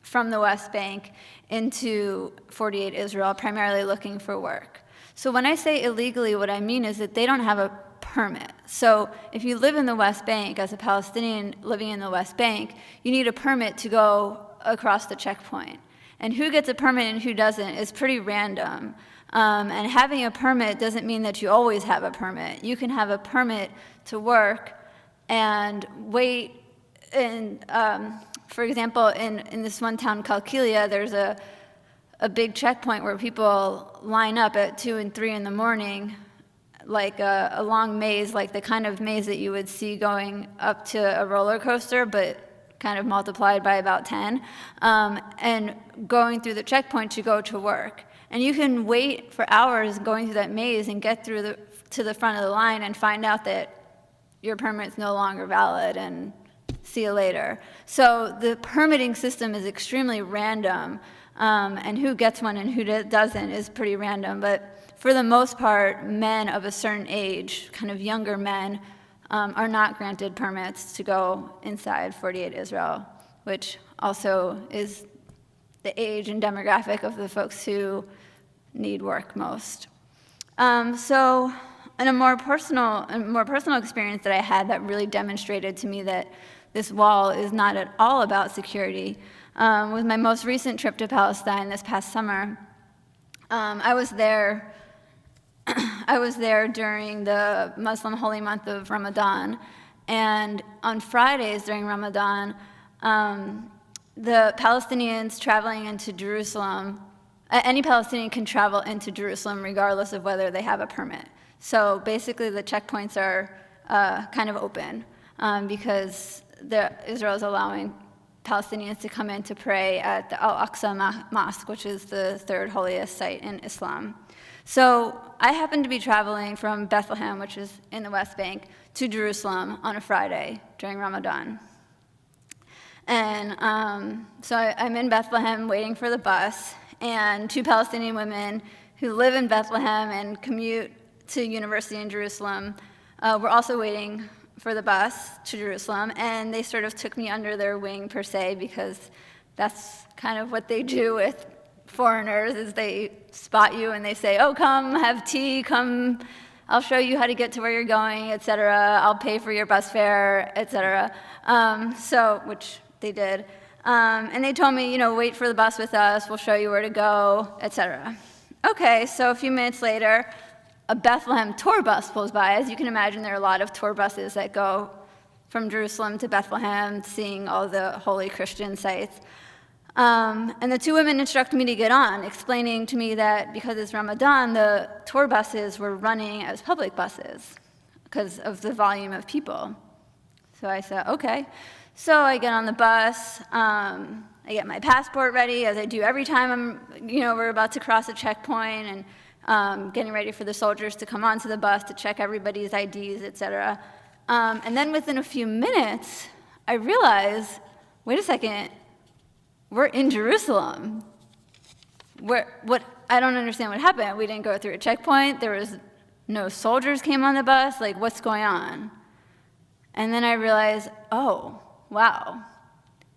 from the West Bank into 48 Israel, primarily looking for work. So when I say illegally, what I mean is that they don't have a permit. So if you live in the West Bank as a Palestinian living in the West Bank, you need a permit to go across the checkpoint. And who gets a permit and who doesn't is pretty random. And having a permit doesn't mean that you always have a permit. You can have a permit to work and wait. And for example, in this one town, Kalkilia, there's a big checkpoint where people line up at 2 and 3 in the morning, like a long maze, like the kind of maze that you would see going up to a roller coaster, but kind of multiplied by about 10, and going through the checkpoint to go to work. And you can wait for hours going through that maze and get through to the front of the line and find out that your permit's no longer valid, and see you later. So the permitting system is extremely random, and who gets one and who doesn't is pretty random. But for the most part, men of a certain age, kind of younger men, are not granted permits to go inside 48 Israel, which also is the age and demographic of the folks who need work most. So, and a more personal experience that I had that really demonstrated to me that this wall is not at all about security was my most recent trip to Palestine this past summer. I was there during the Muslim holy month of Ramadan, and on Fridays during Ramadan, the Palestinians traveling into Jerusalem, any Palestinian can travel into Jerusalem regardless of whether they have a permit. So basically the checkpoints are kind of open because Israel is allowing Palestinians to come in to pray at the Al-Aqsa Mosque, which is the third holiest site in Islam. So I happened to be traveling from Bethlehem, which is in the West Bank, to Jerusalem on a Friday during Ramadan. And so I'm in Bethlehem waiting for the bus, and two Palestinian women who live in Bethlehem and commute to university in Jerusalem were also waiting for the bus to Jerusalem, and they sort of took me under their wing per se, because that's kind of what they do with foreigners, is they spot you and they say, oh, come have tea, come, I'll show you how to get to where you're going, etc. I'll pay for your bus fare, etc. Which they did. And they told me, wait for the bus with us, we'll show you where to go, etc. Okay, so a few minutes later, a Bethlehem tour bus pulls by. As you can imagine, there are a lot of tour buses that go from Jerusalem to Bethlehem, seeing all the holy Christian sites. And the two women instructed me to get on, explaining to me that because it's Ramadan, the tour buses were running as public buses because of the volume of people. So I said, okay. So I get on the bus, I get my passport ready, as I do every time we're about to cross a checkpoint, and getting ready for the soldiers to come onto the bus to check everybody's IDs, etc. And then within a few minutes, I realize, wait a second, we're in Jerusalem. I don't understand what happened. We didn't go through a checkpoint. There was no soldiers came on the bus. Like, what's going on? And then I realized, oh, wow.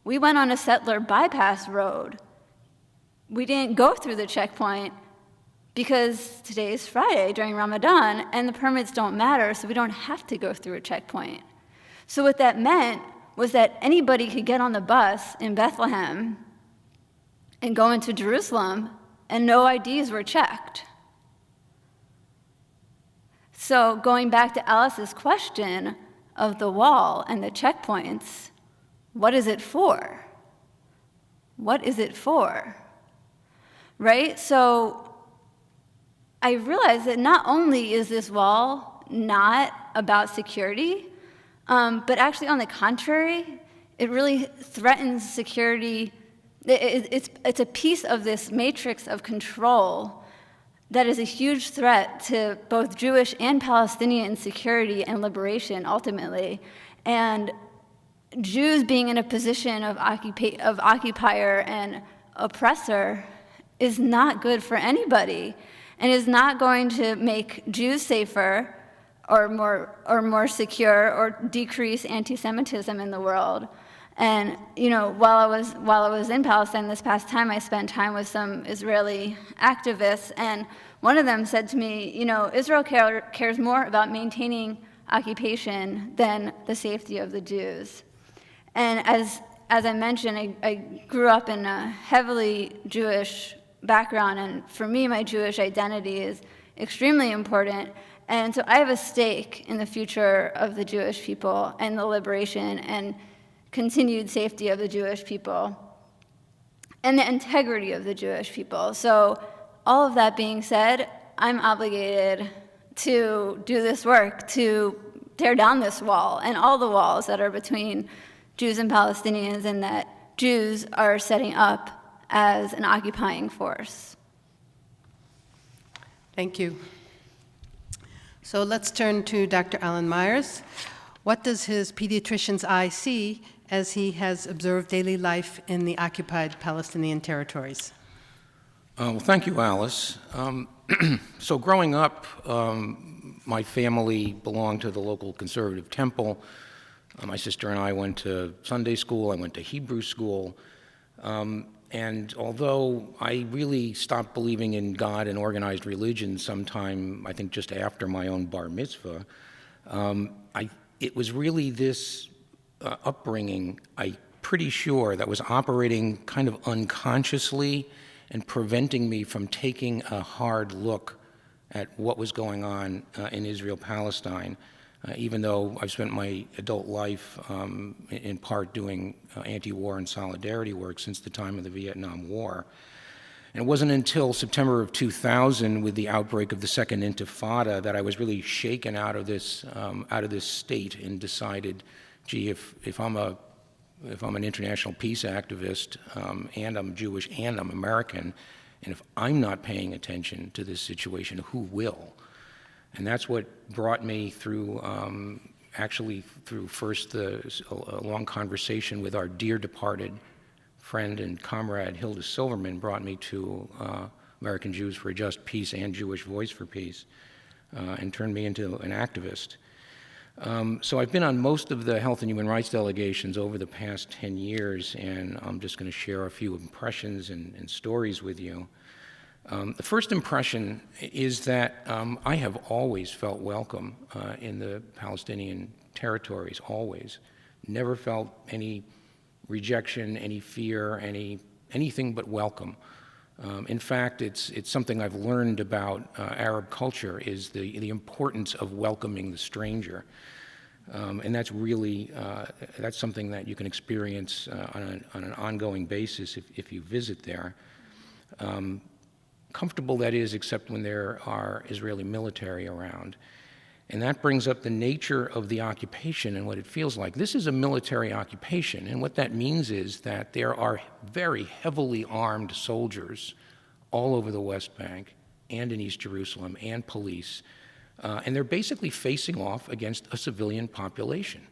We went on a settler bypass road. We didn't go through the checkpoint because today is Friday during Ramadan, and the permits don't matter, so we don't have to go through a checkpoint. So what that meant was that anybody could get on the bus in Bethlehem and go into Jerusalem, and no IDs were checked. So going back to Alice's question of the wall and the checkpoints, what is it for? What is it for? Right? So I realized that not only is this wall not about security, but actually on the contrary, it really threatens security. It's a piece of this matrix of control that is a huge threat to both Jewish and Palestinian security and liberation ultimately. And Jews being in a position of occupier and oppressor is not good for anybody, and is not going to make Jews safer or more secure or decrease anti-Semitism in the world. And while I was in Palestine this past time, I spent time with some Israeli activists, and one of them said to me, Israel cares more about maintaining occupation than the safety of the Jews. And as I mentioned, I grew up in a heavily Jewish background, and for me, my Jewish identity is extremely important. And so I have a stake in the future of the Jewish people and the liberation and continued safety of the Jewish people and the integrity of the Jewish people. So all of that being said, I'm obligated to do this work, to tear down this wall and all the walls that are between Jews and Palestinians, and that Jews are setting up as an occupying force. Thank you. So let's turn to Dr. Alan Meyers. What does his pediatrician's eye see as he has observed daily life in the occupied Palestinian territories? Well, thank you, Alice. So growing up, my family belonged to the local conservative temple. My sister and I went to Sunday school. I went to Hebrew school. And although I really stopped believing in God and organized religion sometime, I think just after my own bar mitzvah, it was really this upbringing, I'm pretty sure, that was operating kind of unconsciously and preventing me from taking a hard look at what was going on in Israel-Palestine, even though I've spent my adult life in part doing anti-war and solidarity work since the time of the Vietnam War. And it wasn't until September of 2000, with the outbreak of the Second Intifada, that I was really shaken out of this state and decided, gee, if I'm an international peace activist, and I'm Jewish and I'm American, and if I'm not paying attention to this situation, who will? And that's what brought me through, actually through first a long conversation with our dear departed friend and comrade Hilda Silverman, brought me to American Jews for a Just Peace and Jewish Voice for Peace, and turned me into an activist. So I've been on most of the health and human rights delegations over the past 10 years, and I'm just going to share a few impressions and stories with you. The first impression is that I have always felt welcome in the Palestinian territories, always. Never felt any rejection, any fear, anything but welcome. In fact, it's something I've learned about Arab culture, is the importance of welcoming the stranger. And that's really, that's something that you can experience on an ongoing basis if you visit there. Comfortable, that is, except when there are Israeli military around. And that brings up the nature of the occupation and what it feels like. This is a military occupation, and what that means is that there are very heavily armed soldiers all over the West Bank and in East Jerusalem, and police, and they're basically facing off against a civilian population.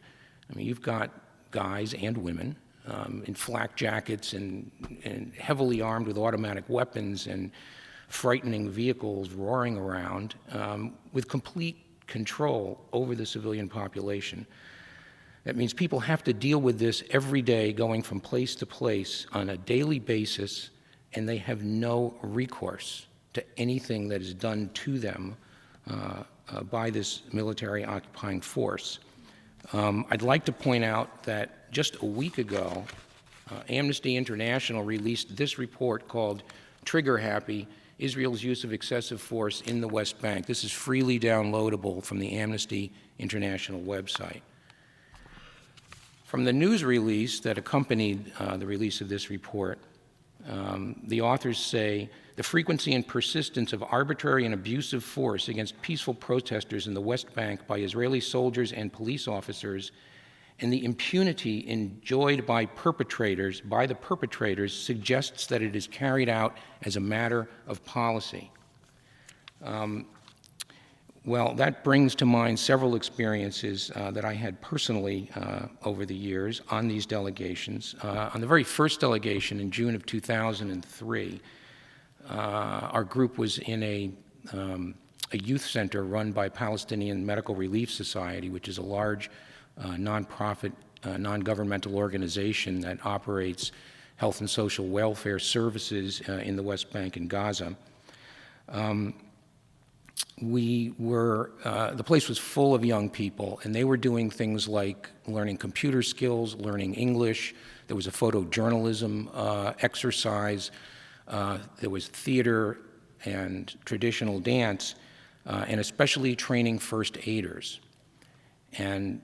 I mean, you've got guys and women in flak jackets and heavily armed with automatic weapons and frightening vehicles roaring around with complete control over the civilian population. That means people have to deal with this every day, going from place to place on a daily basis, and they have no recourse to anything that is done to them by this military occupying force. I'd like to point out that just a week ago, Amnesty International released this report called Trigger Happy: Israel's Use of Excessive Force in the West Bank. This is freely downloadable from the Amnesty International website. From the news release that accompanied the release of this report, the authors say, the frequency and persistence of arbitrary and abusive force against peaceful protesters in the West Bank by Israeli soldiers and police officers, and the impunity enjoyed by the perpetrators, suggests that it is carried out as a matter of policy. Well, that brings to mind several experiences that I had personally over the years on these delegations. On the very first delegation in June of 2003, our group was in a youth center run by Palestinian Medical Relief Society, which is a large nonprofit, non-governmental organization that operates health and social welfare services in the West Bank and Gaza. The place was full of young people, and they were doing things like learning computer skills, learning English. There was a photojournalism exercise. There was theater and traditional dance, and especially training first aiders. And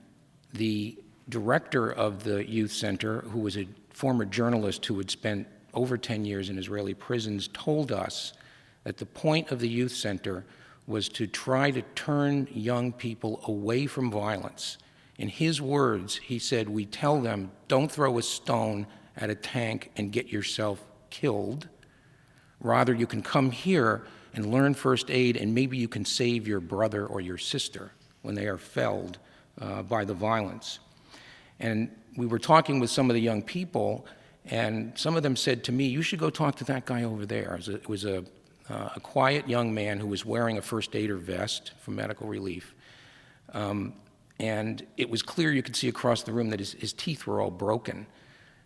the director of the youth center, who was a former journalist who had spent over 10 years in Israeli prisons, told us that the point of the youth center was to try to turn young people away from violence. In his words, he said, we tell them, don't throw a stone at a tank and get yourself killed. Rather, you can come here and learn first aid, and maybe you can save your brother or your sister when they are felled by the violence. And we were talking with some of the young people, and some of them said to me, you should go talk to that guy over there. It was a quiet young man who was wearing a first aider vest from Medical Relief. And it was clear, you could see across the room, that his teeth were all broken.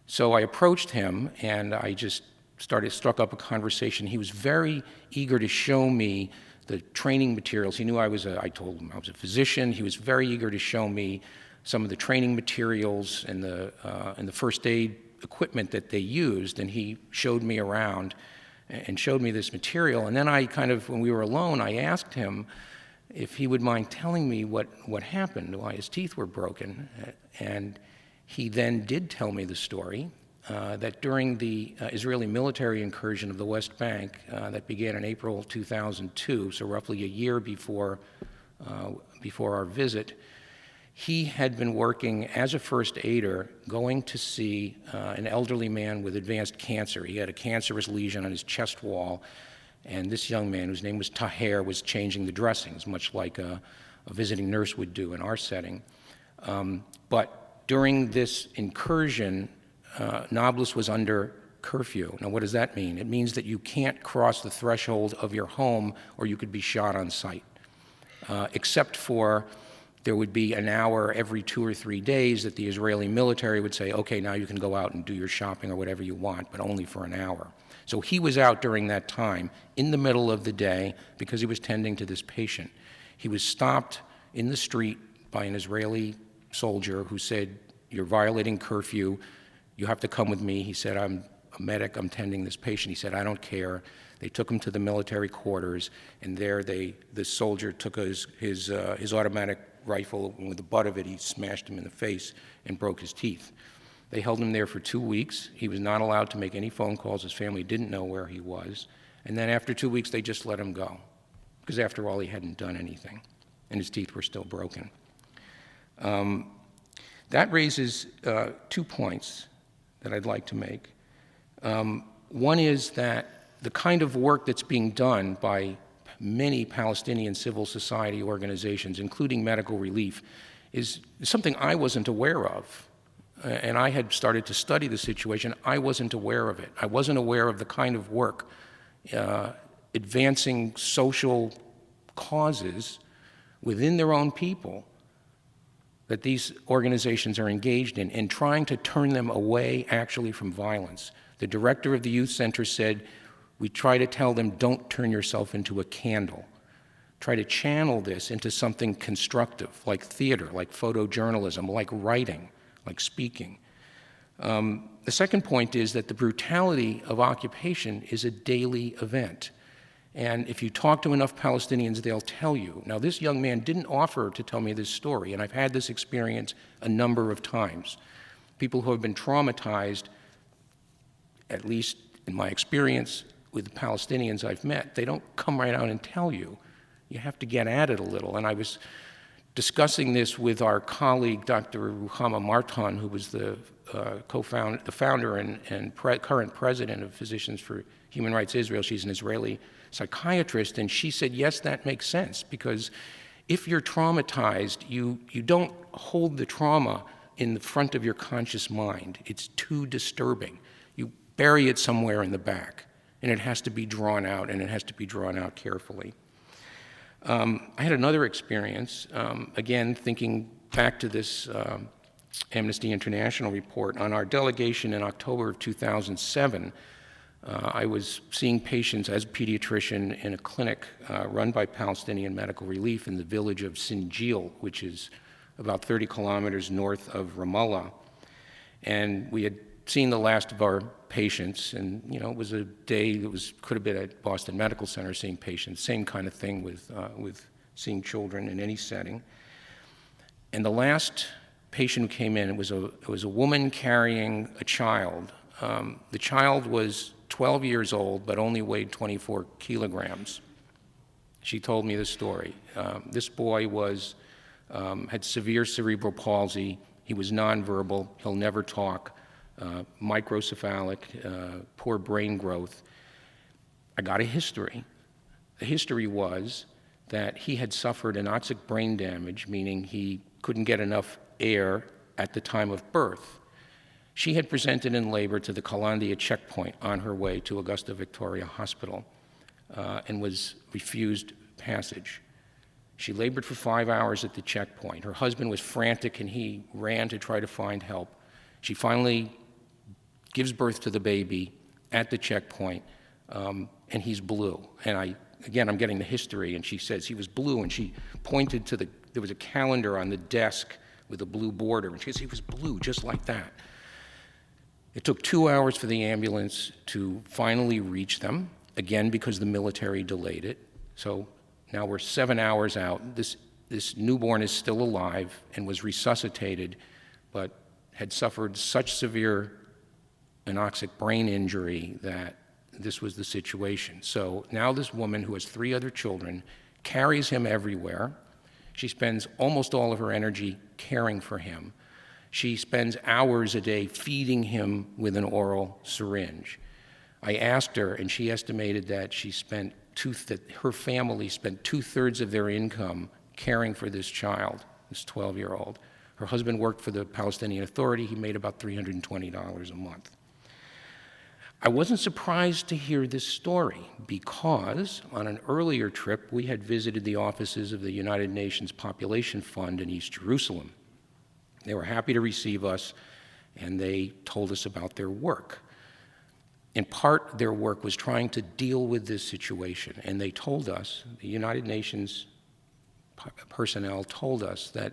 So I approached him, and I just struck up a conversation. He was very eager to show me the training materials. He knew I told him I was a physician. He was very eager to show me some of the training materials and the first aid equipment that they used, and he showed me around and showed me this material. And then when we were alone, I asked him if he would mind telling me what happened, why his teeth were broken. And he then did tell me the story. that during the Israeli military incursion of the West Bank that began in April 2002, so roughly a year before our visit, he had been working as a first aider, going to see an elderly man with advanced cancer. He had a cancerous lesion on his chest wall, and this young man, whose name was Taher, was changing the dressings, much like a visiting nurse would do in our setting. But during this incursion, Nablus was under curfew. Now, what does that mean? It means that you can't cross the threshold of your home or you could be shot on sight, except for there would be an hour every 2 or 3 days that the Israeli military would say, okay, now you can go out and do your shopping or whatever you want, but only for an hour. So he was out during that time in the middle of the day because he was tending to this patient. He was stopped in the street by an Israeli soldier who said, you're violating curfew, you have to come with me. He said, I'm a medic, I'm tending this patient. He said, I don't care. They took him to the military quarters, and there the soldier took his automatic rifle, and with the butt of it, he smashed him in the face and broke his teeth. They held him there for 2 weeks. He was not allowed to make any phone calls. His family didn't know where he was. And then after 2 weeks, they just let him go, because after all, he hadn't done anything, and his teeth were still broken. That raises 2 points that I'd like to make. One is that the kind of work that's being done by many Palestinian civil society organizations, including medical relief, is something I wasn't aware of. And I had started to study the situation. I wasn't aware of it. I wasn't aware of the kind of work advancing social causes within their own people that these organizations are engaged in, and trying to turn them away actually from violence. The director of the youth center said, we try to tell them, don't turn yourself into a candle. Try to channel this into something constructive, like theater, like photojournalism, like writing, like speaking. The second point is that the brutality of occupation is a daily event. And if you talk to enough Palestinians, they'll tell you. Now, this young man didn't offer to tell me this story, and I've had this experience a number of times. People who have been traumatized, at least in my experience with the Palestinians I've met, they don't come right out and tell you. You have to get at it a little. And I was discussing this with our colleague, Dr. Ruchama Marton, who was the founder and current president of Physicians for Human Rights Israel. She's an Israeli psychiatrist, and she said, yes, that makes sense, because if you're traumatized, you don't hold the trauma in the front of your conscious mind. It's too disturbing. You bury it somewhere in the back, and it has to be drawn out, and it has to be drawn out carefully. I had another experience, again, thinking back to this Amnesty International report. On our delegation in October of 2007, I was seeing patients as a pediatrician in a clinic run by Palestinian Medical Relief in the village of Sinjil, which is about 30 kilometers north of Ramallah. And we had seen the last of our patients, and it was a day that could have been at Boston Medical Center seeing patients, same kind of thing with seeing children in any setting. And the last patient who came in, it was a woman carrying a child. The child was 12 years old, but only weighed 24 kilograms. She told me the story. This boy had severe cerebral palsy. He was nonverbal. He'll never talk. Microcephalic, poor brain growth. I got a history. The history was that he had suffered anoxic brain damage, meaning he couldn't get enough air at the time of birth. She had presented in labor to the Kalandia checkpoint on her way to Augusta Victoria Hospital and was refused passage. She labored for 5 hours at the checkpoint. Her husband was frantic, and he ran to try to find help. She finally gives birth to the baby at the checkpoint, and he's blue. And I'm getting the history, and she says he was blue, and she pointed to there was a calendar on the desk with a blue border, and she says he was blue, just like that. It took 2 hours for the ambulance to finally reach them, again because the military delayed it. So now we're 7 hours out. This newborn is still alive and was resuscitated, but had suffered such severe anoxic brain injury that this was the situation. So now this woman who has 3 other children carries him everywhere. She spends almost all of her energy caring for him. She spends hours a day feeding him with an oral syringe. I asked her, and she estimated that that her family spent 2/3 of their income caring for this child, this 12-year-old. Her husband worked for the Palestinian Authority. He made about $320 a month. I wasn't surprised to hear this story because on an earlier trip, we had visited the offices of the United Nations Population Fund in East Jerusalem. They were happy to receive us, and they told us about their work. In part, their work was trying to deal with this situation, and they told us, the United Nations personnel told us that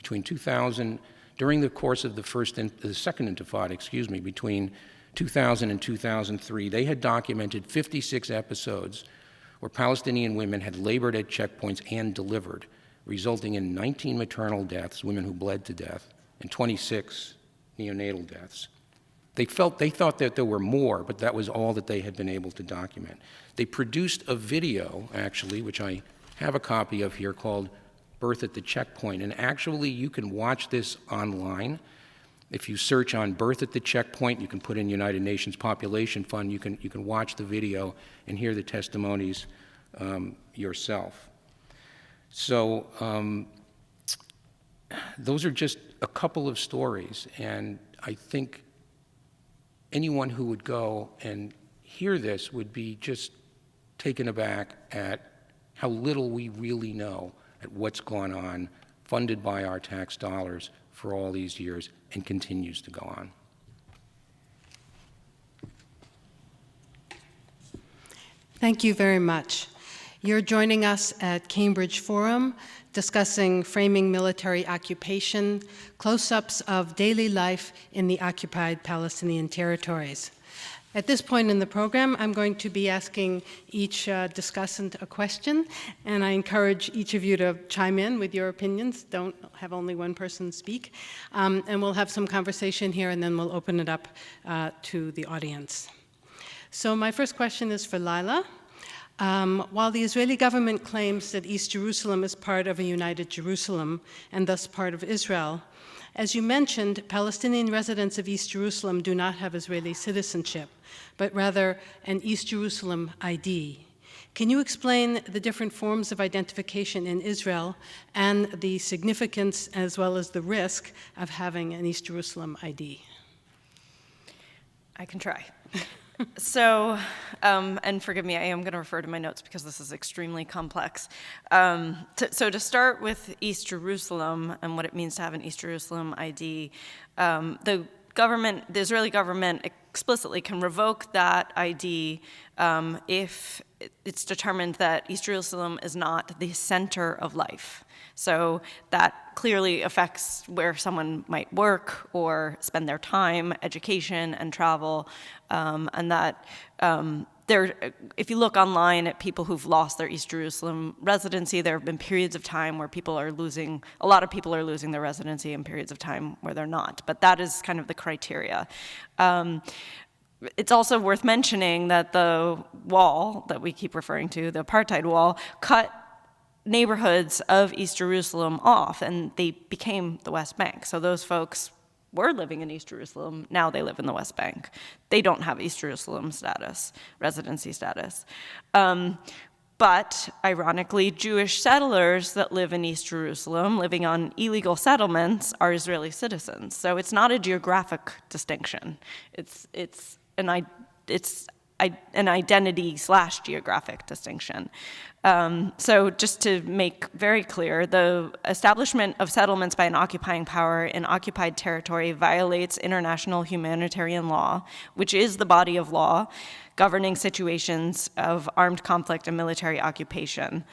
during the course of the second intifada, between 2000 and 2003, they had documented 56 episodes where Palestinian women had labored at checkpoints and delivered, resulting in 19 maternal deaths, women who bled to death, and 26 neonatal deaths. They thought that there were more, but that was all that they had been able to document. They produced a video, actually, which I have a copy of here, called Birth at the Checkpoint, and actually you can watch this online. If you search on Birth at the Checkpoint, you can put in United Nations Population Fund, you can watch the video and hear the testimonies yourself. So those are just a couple of stories, and I think anyone who would go and hear this would be just taken aback at how little we really know at what's gone on, funded by our tax dollars for all these years, and continues to go on. Thank you very much. You're joining us at Cambridge Forum, discussing framing military occupation, close-ups of daily life in the occupied Palestinian territories. At this point in the program, I'm going to be asking each discussant a question, and I encourage each of you to chime in with your opinions. Don't have only one person speak. And we'll have some conversation here, and then we'll open it up to the audience. So my first question is for Laila. While the Israeli government claims that East Jerusalem is part of a united Jerusalem, and thus part of Israel, as you mentioned, Palestinian residents of East Jerusalem do not have Israeli citizenship, but rather an East Jerusalem ID. Can you explain the different forms of identification in Israel and the significance as well as the risk of having an East Jerusalem ID? I can try. So, and forgive me, I am going to refer to my notes because this is extremely complex. So to start with East Jerusalem and what it means to have an East Jerusalem ID, the Israeli government explicitly can revoke that ID if it's determined that East Jerusalem is not the center of life. So that clearly affects where someone might work or spend their time, education, and travel, and that if you look online at people who've lost their East Jerusalem residency, there have been periods of time where a lot of people are losing their residency and periods of time where they're not. But that is kind of the criteria. It's also worth mentioning that the wall that we keep referring to, the apartheid wall, cut neighborhoods of East Jerusalem off, and they became the West Bank. So those folks were living in East Jerusalem, now they live in the West Bank. They don't have East Jerusalem status, residency status. But ironically, Jewish settlers that live in East Jerusalem, living on illegal settlements, are Israeli citizens. So it's not a geographic distinction. It's an identity/geographic distinction. So just to make very clear, the establishment of settlements by an occupying power in occupied territory violates international humanitarian law, which is the body of law governing situations of armed conflict and military occupation.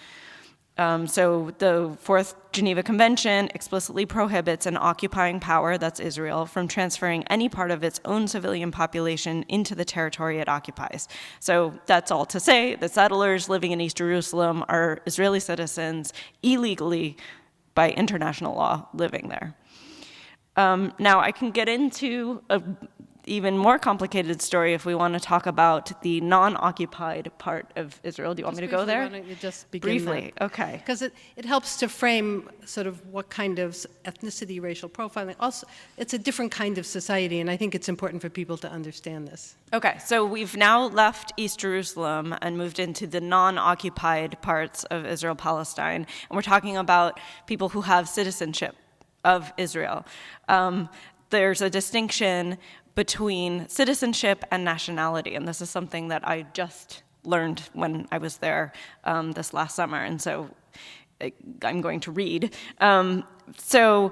So the Fourth Geneva Convention explicitly prohibits an occupying power, that's Israel, from transferring any part of its own civilian population into the territory it occupies. So that's all to say that settlers living in East Jerusalem are Israeli citizens illegally by international law living there. Now I can get into even more complicated story if we want to talk about the non-occupied part of Israel. Do you want me to go there? Why don't you just begin Briefly, okay. Because it helps to frame sort of what kind of ethnicity, racial profiling. Also, it's a different kind of society, and I think it's important for people to understand this. Okay, so we've now left East Jerusalem and moved into the non-occupied parts of Israel-Palestine, and we're talking about people who have citizenship of Israel. There's a distinction between citizenship and nationality, and this is something that I just learned when I was there this last summer, and so I'm going to read. So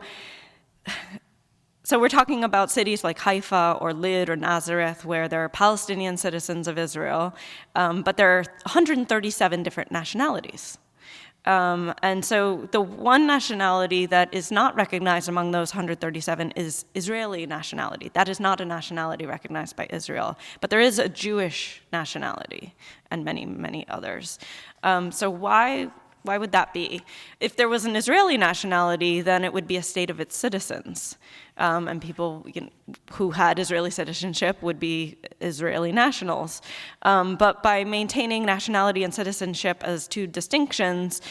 we're talking about cities like Haifa or Lid or Nazareth, where there are Palestinian citizens of Israel, but there are 137 different nationalities. And so the one nationality that is not recognized among those 137 is Israeli nationality. That is not a nationality recognized by Israel. But there is a Jewish nationality and many, many others. So why would that be? If there was an Israeli nationality, then it would be a state of its citizens. And people who had Israeli citizenship would be Israeli nationals. But by maintaining nationality and citizenship as two distinctions,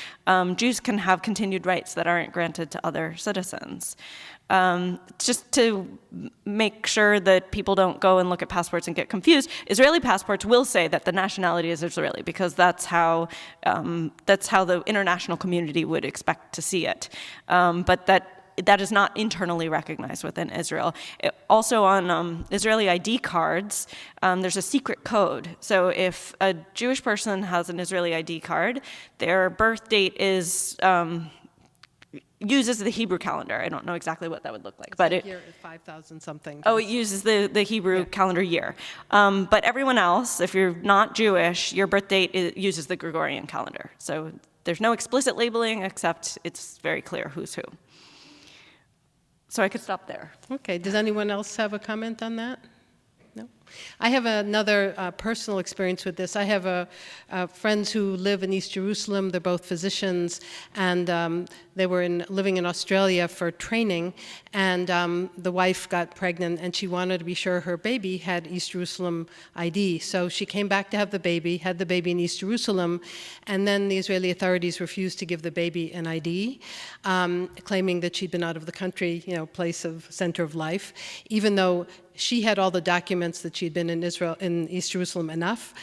Jews can have continued rights that aren't granted to other citizens. Just to make sure that people don't go and look at passports and get confused, Israeli passports will say that the nationality is Israeli because that's how the international community would expect to see it. But that is not internally recognized within Israel. Also on Israeli ID cards, there's a secret code. So if a Jewish person has an Israeli ID card, their birth date uses the Hebrew calendar. I don't know exactly what that would look like, but It's year 5,000 something. Oh, it uses the Hebrew calendar year. But everyone else, if you're not Jewish, your birth date uses the Gregorian calendar. So there's no explicit labeling, except it's very clear who's who. So I could stop there. Okay, does anyone else have a comment on that? No? I have another personal experience with this. I have friends who live in East Jerusalem. They're both physicians, and they were living in Australia for training, and the wife got pregnant, and she wanted to be sure her baby had East Jerusalem ID. So she came back to have the baby, had the baby in East Jerusalem, and then the Israeli authorities refused to give the baby an ID, claiming that she'd been out of the country, center of life, even though she had all the documents that she'd been in East Jerusalem enough.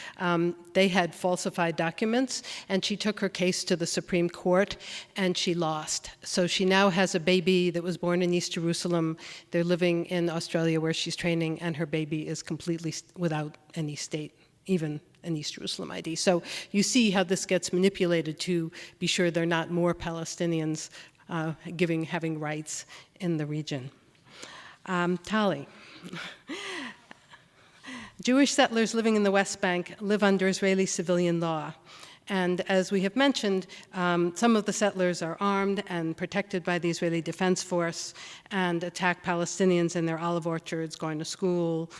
They had falsified documents, and she took her case to the Supreme Court, and she lost. So she now has a baby that was born in East Jerusalem. They're living in Australia where she's training, and her baby is completely without any state, even an East Jerusalem ID. So you see how this gets manipulated to be sure there are not more Palestinians having rights in the region. Tali. Jewish settlers living in the West Bank live under Israeli civilian law. And as we have mentioned, some of the settlers are armed and protected by the Israeli Defense Force and attack Palestinians in their olive orchards, going to school,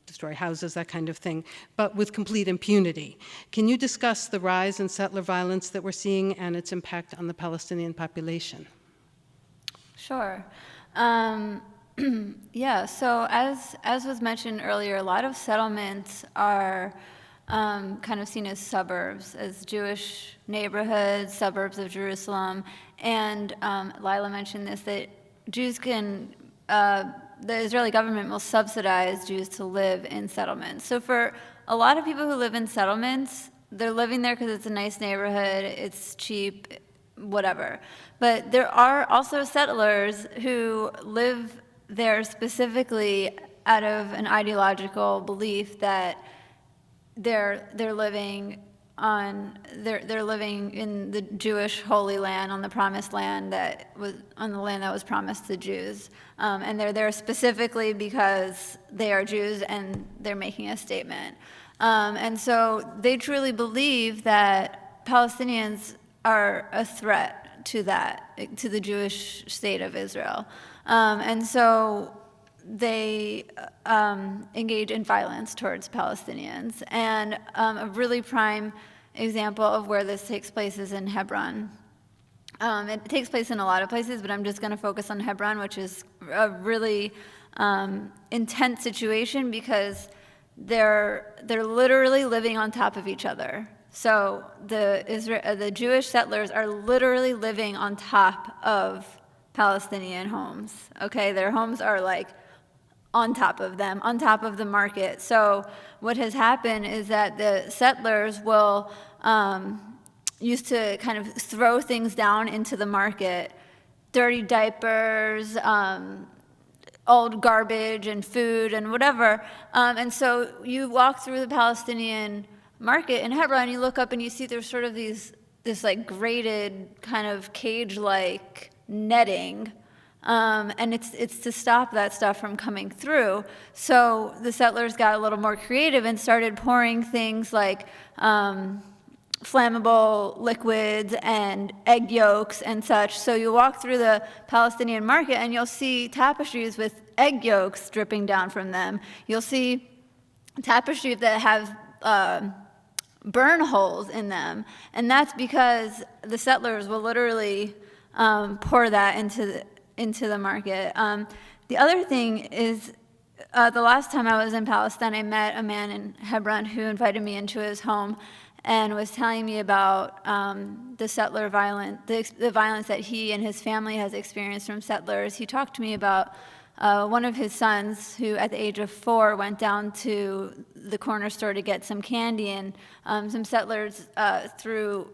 destroy houses, that kind of thing, but with complete impunity. Can you discuss the rise in settler violence that we're seeing and its impact on the Palestinian population? Sure. Yeah, so as was mentioned earlier, a lot of settlements are kind of seen as suburbs, as Jewish neighborhoods, suburbs of Jerusalem. And Laila mentioned this, that Jews the Israeli government will subsidize Jews to live in settlements. So for a lot of people who live in settlements, they're living there because it's a nice neighborhood, it's cheap, whatever. But there are also settlers who live there specifically out of an ideological belief that they're living in the Jewish Holy Land, on the promised land on the land that was promised to Jews, and they're there specifically because they are Jews and they're making a statement, and so they truly believe that Palestinians are a threat to the Jewish state of Israel. And so they engage in violence towards Palestinians. And a really prime example of where this takes place is in Hebron. It takes place in a lot of places, but I'm just going to focus on Hebron, which is a really intense situation because they're literally living on top of each other. So the Jewish settlers are literally living on top of Palestinian homes. Okay, their homes are like on top of them, on top of the market. So what has happened is that the settlers will used to kind of throw things down into the market, dirty diapers, old garbage and food and whatever. And so you walk through the Palestinian market in Hebron, you look up and you see there's sort of this like grated kind of cage-like netting. And it's to stop that stuff from coming through. So the settlers got a little more creative and started pouring things like flammable liquids and egg yolks and such. So you walk through the Palestinian market and you'll see tapestries with egg yolks dripping down from them. You'll see tapestries that have burn holes in them. And that's because the settlers will literally pour that into the market. The other thing is, the last time I was in Palestine, I met a man in Hebron who invited me into his home and was telling me about the settler violence, the violence that he and his family has experienced from settlers. He talked to me about one of his sons who, at the age of 4, went down to the corner store to get some candy, and some settlers threw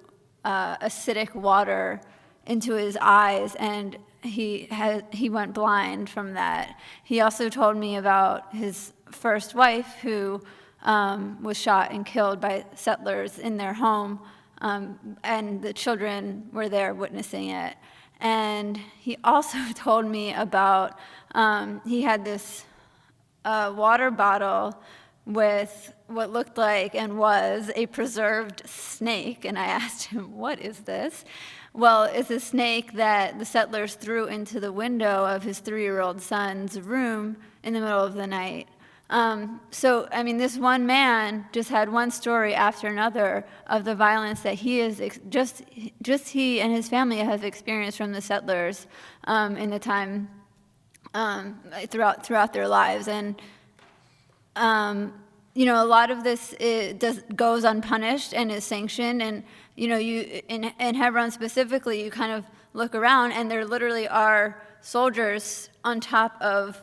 acidic water into his eyes, and he went blind from that. He also told me about his first wife who was shot and killed by settlers in their home, and the children were there witnessing it. And he also told me about, he had this water bottle with what looked like and was a preserved snake, and I asked him, what is this? Well, it's a snake that the settlers threw into the window of his 3-year-old son's room in the middle of the night. So, I mean, this one man just had one story after another of the violence that he is, just he and his family have experienced from the settlers in the time throughout their lives. And, you know, a lot of this goes unpunished and is sanctioned. And, you know, in Hebron specifically, you kind of look around and there literally are soldiers on top of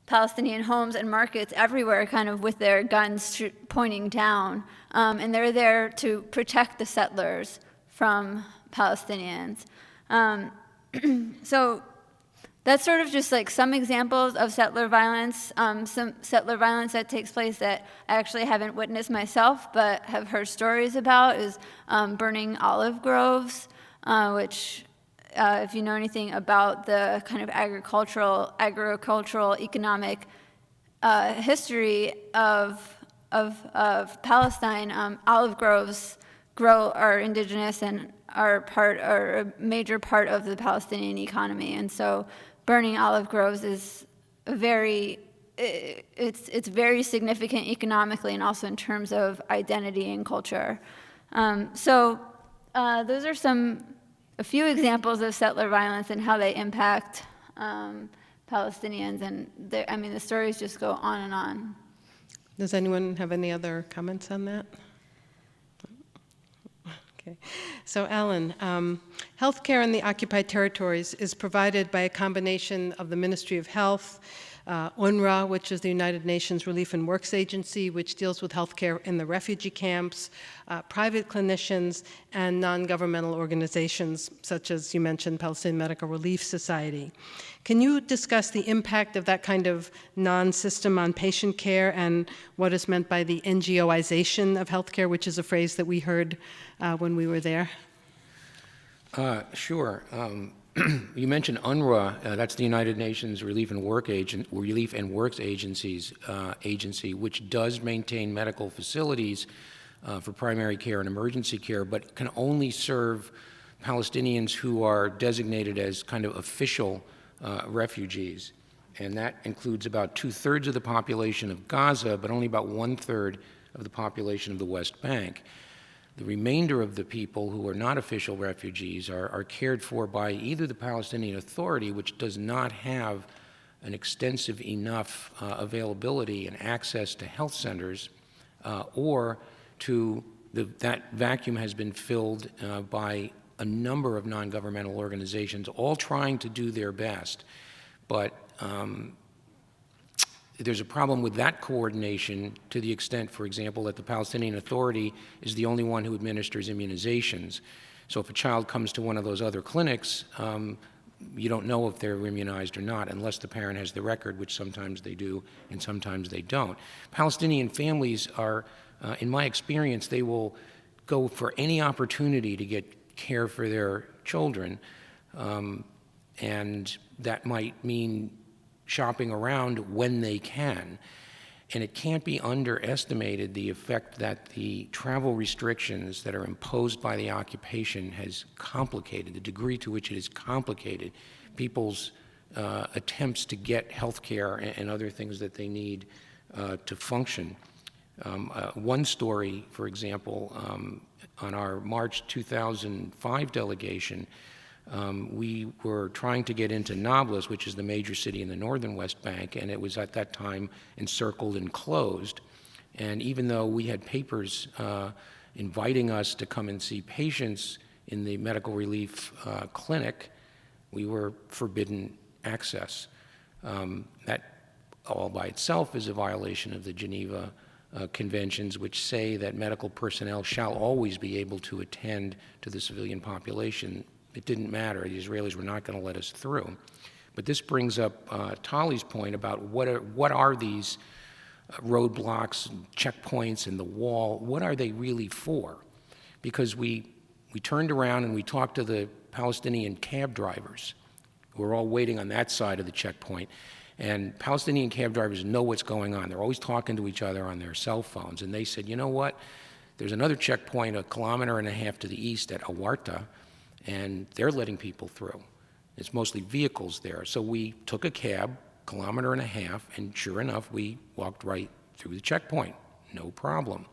Palestinian homes and markets everywhere, kind of with their guns pointing down. And they're there to protect the settlers from Palestinians. So that's sort of just like some examples of settler violence. Some settler violence that takes place that I actually haven't witnessed myself, but have heard stories about is burning olive groves, which if you know anything about the kind of agricultural, economic history of Palestine, olive groves are indigenous and are a major part of the Palestinian economy. And so burning olive groves is it's very significant economically and also in terms of identity and culture. So those are a few examples of settler violence and how they impact Palestinians, and the stories just go on and on. Does anyone have any other comments on that? Okay. So, Alan, healthcare in the occupied territories is provided by a combination of the Ministry of Health, UNRWA, which is the United Nations Relief and Works Agency, which deals with healthcare in the refugee camps, private clinicians, and non-governmental organizations, such as you mentioned, Palestinian Medical Relief Society. Can you discuss the impact of that kind of non-system on patient care and what is meant by the NGOization of healthcare, which is a phrase that we heard when we were there? Sure. You mentioned UNRWA. That's the United Nations Relief and Works Agency, which does maintain medical facilities for primary care and emergency care, but can only serve Palestinians who are designated as kind of official refugees. And that includes about 2/3 of the population of Gaza, but only about 1/3 of the population of the West Bank. The remainder of the people who are not official refugees are cared for by either the Palestinian Authority, which does not have an extensive enough availability and access to health centers, or to that vacuum has been filled by a number of non-governmental organizations, all trying to do their best. But there's a problem with that coordination to the extent, for example, that the Palestinian Authority is the only one who administers immunizations. So if a child comes to one of those other clinics, you don't know if they're immunized or not unless the parent has the record, which sometimes they do and sometimes they don't. Palestinian families are, in my experience, they will go for any opportunity to get care for their children, and that might mean shopping around when they can. And it can't be underestimated the effect that the travel restrictions that are imposed by the occupation has complicated, the degree to which it has complicated people's attempts to get health care and other things that they need to function. One story, for example, on our March 2005 delegation, we were trying to get into Nablus, which is the major city in the northern West Bank, and it was at that time encircled and closed. And even though we had papers inviting us to come and see patients in the medical relief clinic, we were forbidden access. That all by itself is a violation of the Geneva Conventions, which say that medical personnel shall always be able to attend to the civilian population. It didn't matter. The Israelis were not going to let us through. But this brings up Tali's point about what are these roadblocks, and checkpoints, and the wall, what are they really for? Because we turned around and we talked to the Palestinian cab drivers who are all waiting on that side of the checkpoint. And Palestinian cab drivers know what's going on. They're always talking to each other on their cell phones. And they said, you know what? There's another checkpoint 1.5 kilometers to the east at Awarta, and they're letting people through. It's mostly vehicles there. So we took a cab, 1.5 kilometers, and sure enough, we walked right through the checkpoint. No problem.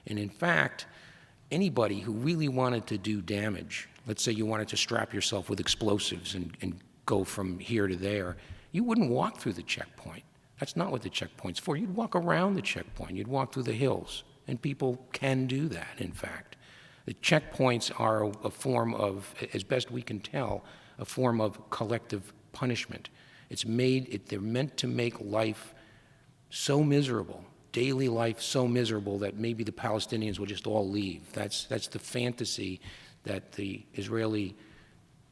And in fact, anybody who really wanted to do damage, let's say you wanted to strap yourself with explosives and go from here to there, you wouldn't walk through the checkpoint. That's not what the checkpoint's for. You'd walk around the checkpoint. You'd walk through the hills. And people can do that, in fact. The checkpoints are a form of, as best we can tell, a form of collective punishment. They're meant to make life so miserable, daily life so miserable, that maybe the Palestinians will just all leave. That's the fantasy that the Israeli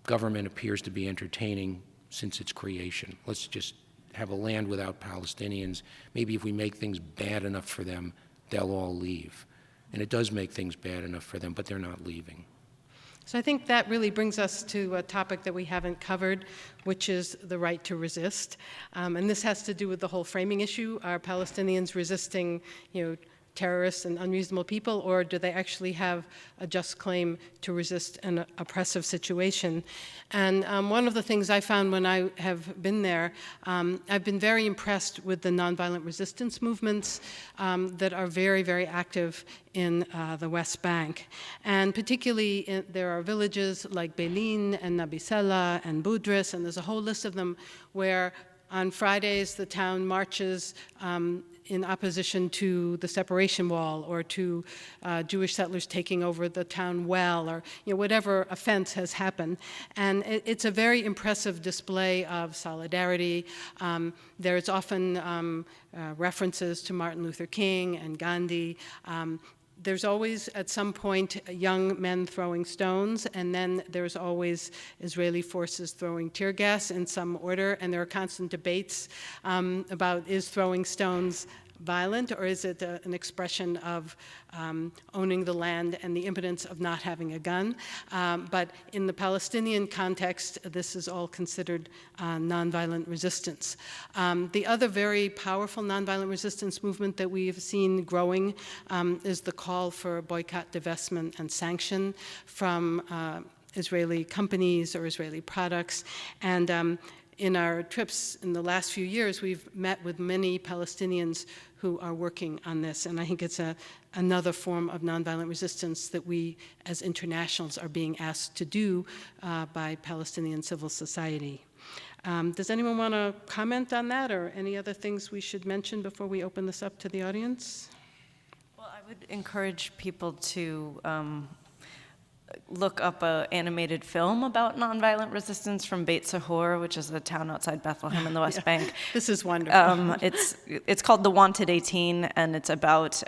government appears to be entertaining since its creation. Let's just have a land without Palestinians. Maybe if we make things bad enough for them, they'll all leave. And it does make things bad enough for them, but they're not leaving. So I think that really brings us to a topic that we haven't covered, which is the right to resist. And this has to do with the whole framing issue. Are Palestinians resisting, terrorists and unreasonable people, or do they actually have a just claim to resist an oppressive situation? And one of the things I found when I have been there, I've been very impressed with the nonviolent resistance movements that are very, very active in the West Bank. And particularly, there are villages like Belin and Nabisela and Budris, and there's a whole list of them where on Fridays the town marches in opposition to the separation wall, or to Jewish settlers taking over the town well, or whatever offense has happened. And it's a very impressive display of solidarity. There's often references to Martin Luther King and Gandhi. There's always, at some point, young men throwing stones, and then there's always Israeli forces throwing tear gas in some order, and there are constant debates about, is throwing stones violent, or is it an expression of owning the land and the impotence of not having a gun? But in the Palestinian context, this is all considered nonviolent resistance. The other very powerful nonviolent resistance movement that we've seen growing is the call for boycott, divestment, and sanction from Israeli companies or Israeli products. And in our trips in the last few years, we've met with many Palestinians who are working on this, and I think it's another form of nonviolent resistance that we as internationals are being asked to do by Palestinian civil society. Does anyone want to comment on that, or any other things we should mention before we open this up to the audience? Well, I would encourage people to look up an animated film about nonviolent resistance from Beit Sahor, which is a town outside Bethlehem in the West Bank. This is wonderful. It's called The Wanted 18, and it's about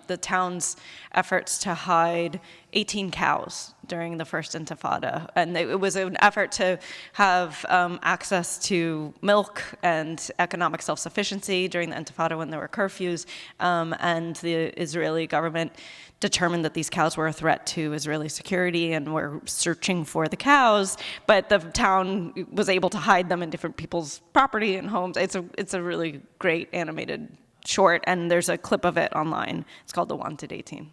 the town's efforts to hide 18 cows during the first Intifada. And it was an effort to have access to milk and economic self-sufficiency during the Intifada when there were curfews, and the Israeli government determined that these cows were a threat to Israeli security and were searching for the cows, but the town was able to hide them in different people's property and homes. It's a really great animated short, and there's a clip of it online. It's called The Wanted 18.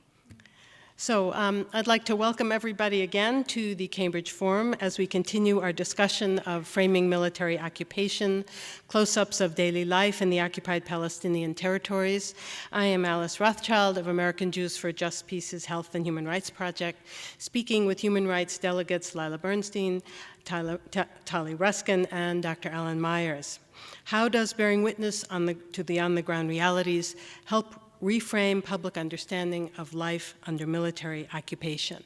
So I'd like to welcome everybody again to the Cambridge Forum as we continue our discussion of framing military occupation, close-ups of daily life in the occupied Palestinian territories. I am Alice Rothchild of American Jews for Just Peace's Health and Human Rights Project, speaking with human rights delegates Laila Bernstein, Tali Ruskin, and Dr. Alan Meyers. How does bearing witness to the on-the-ground realities help reframe public understanding of life under military occupation?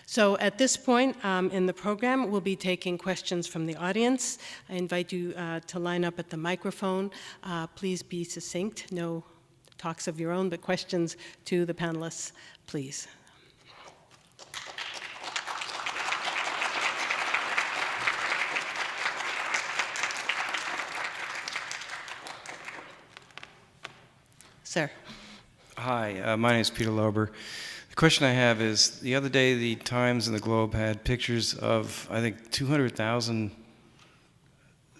So at this point in the program, we'll be taking questions from the audience. I invite you to line up at the microphone. Please be succinct, no talks of your own, but questions to the panelists, please. Sir. Hi, my name is Peter Lober. The question I have is, the other day the Times and the Globe had pictures of, I think, 200,000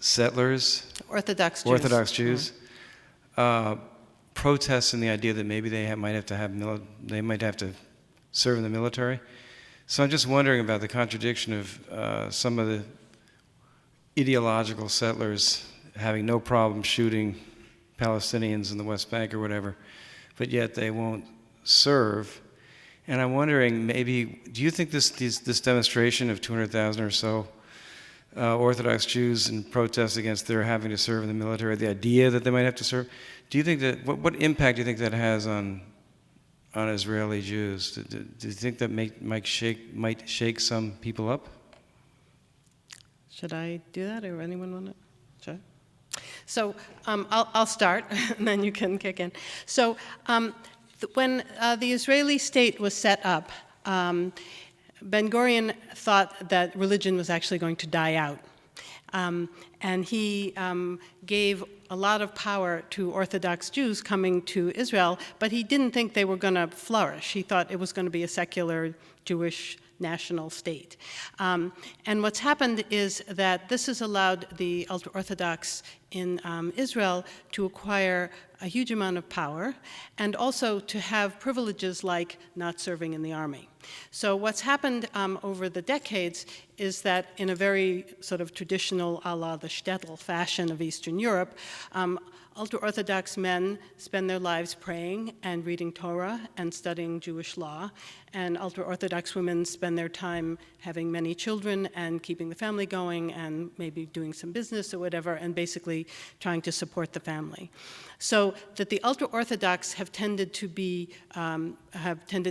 settlers, Orthodox Jews. Orthodox Jews, protesting the idea that maybe they might have to serve in the military. So I'm just wondering about the contradiction of some of the ideological settlers having no problem shooting Palestinians in the West Bank or whatever, but yet they won't serve. And I'm wondering, maybe, do you think this demonstration of 200,000 or so Orthodox Jews in protest against their having to serve in the military, the idea that they might have to serve, do you think that, what impact do you think that has on Israeli Jews? Do you think that might shake some people up? Should I do that, or anyone want to? Sure. So I'll start, and then you can kick in. So when the Israeli state was set up, Ben-Gurion thought that religion was actually going to die out. And he gave a lot of power to Orthodox Jews coming to Israel, but he didn't think they were going to flourish. He thought it was going to be a secular Jewish national state. And what's happened is that this has allowed the ultra-Orthodox in Israel to acquire a huge amount of power and also to have privileges like not serving in the army. So what's happened over the decades is that in a very sort of traditional a la the shtetl fashion of Eastern Europe, ultra-Orthodox men spend their lives praying and reading Torah and studying Jewish law, and ultra-Orthodox women spend their time having many children and keeping the family going and maybe doing some business or whatever, and basically trying to support the family. So that the ultra-Orthodox have tended to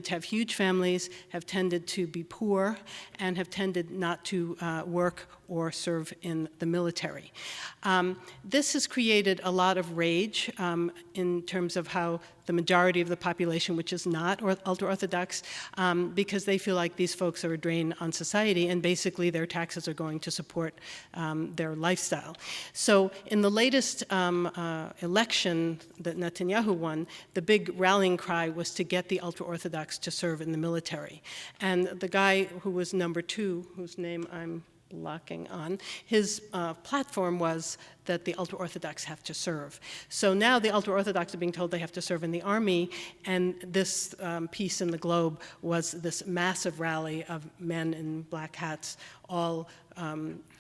have huge families, have tended to be poor, and have tended not to work or serve in the military. This has created a lot of rage in terms of how the majority of the population, which is not ultra-Orthodox, because they feel like these folks are a drain on society, and basically their taxes are going to support their lifestyle. So in the latest election that Netanyahu won, the big rallying cry was to get the ultra-Orthodox to serve in the military. And the guy who was number 2, whose name I'm locking on, his platform was that the ultra-Orthodox have to serve. So now the ultra-Orthodox are being told they have to serve in the army, and this piece in the Globe was this massive rally of men in black hats all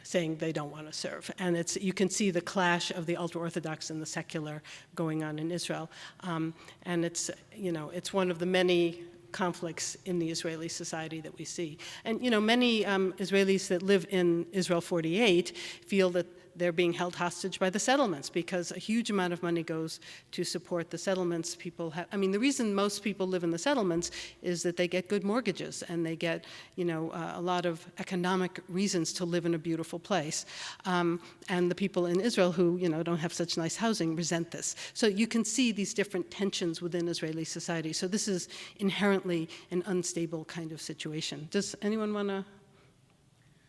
saying they don't want to serve. And you can see the clash of the ultra-Orthodox and the secular going on in Israel. And it's one of the many conflicts in the Israeli society that we see. And, many Israelis that live in Israel 48 feel that they're being held hostage by the settlements because a huge amount of money goes to support the settlements. The reason most people live in the settlements is that they get good mortgages and they get, a lot of economic reasons to live in a beautiful place. And the people in Israel who, don't have such nice housing resent this. So you can see these different tensions within Israeli society. So this is inherently an unstable kind of situation. Does anyone want to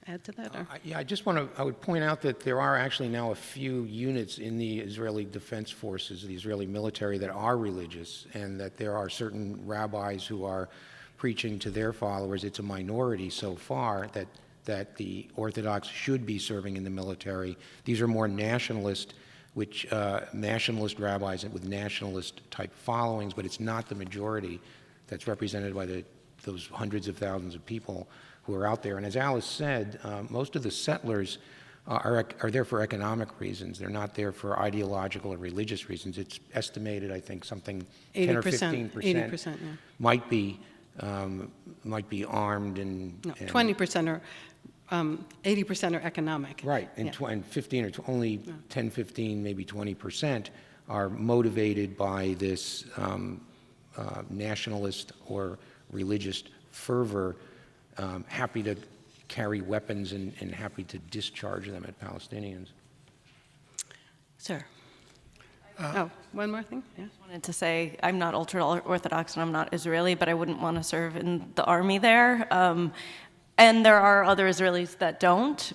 add to that? Yeah, I would point out that there are actually now a few units in the Israeli Defense Forces, the Israeli military, that are religious, and that there are certain rabbis who are preaching to their followers. It's a minority so far that the Orthodox should be serving in the military. These are more nationalist rabbis with nationalist-type followings, but it's not the majority that's represented by those hundreds of thousands of people who are out there. And as Alice said, most of the settlers are there for economic reasons. They're not there for ideological or religious reasons. It's estimated, I think, something 10 or 15% 80%, yeah. might be armed and... No, 20% or 80% are economic. Right, and, Yeah. and 15 or only 10, 15, maybe 20% are motivated by this nationalist or religious fervor, happy to carry weapons and happy to discharge them at Palestinians. Sir. One more thing? Yeah. I wanted to say I'm not ultra-Orthodox and I'm not Israeli, but I wouldn't want to serve in the army there. And there are other Israelis that don't.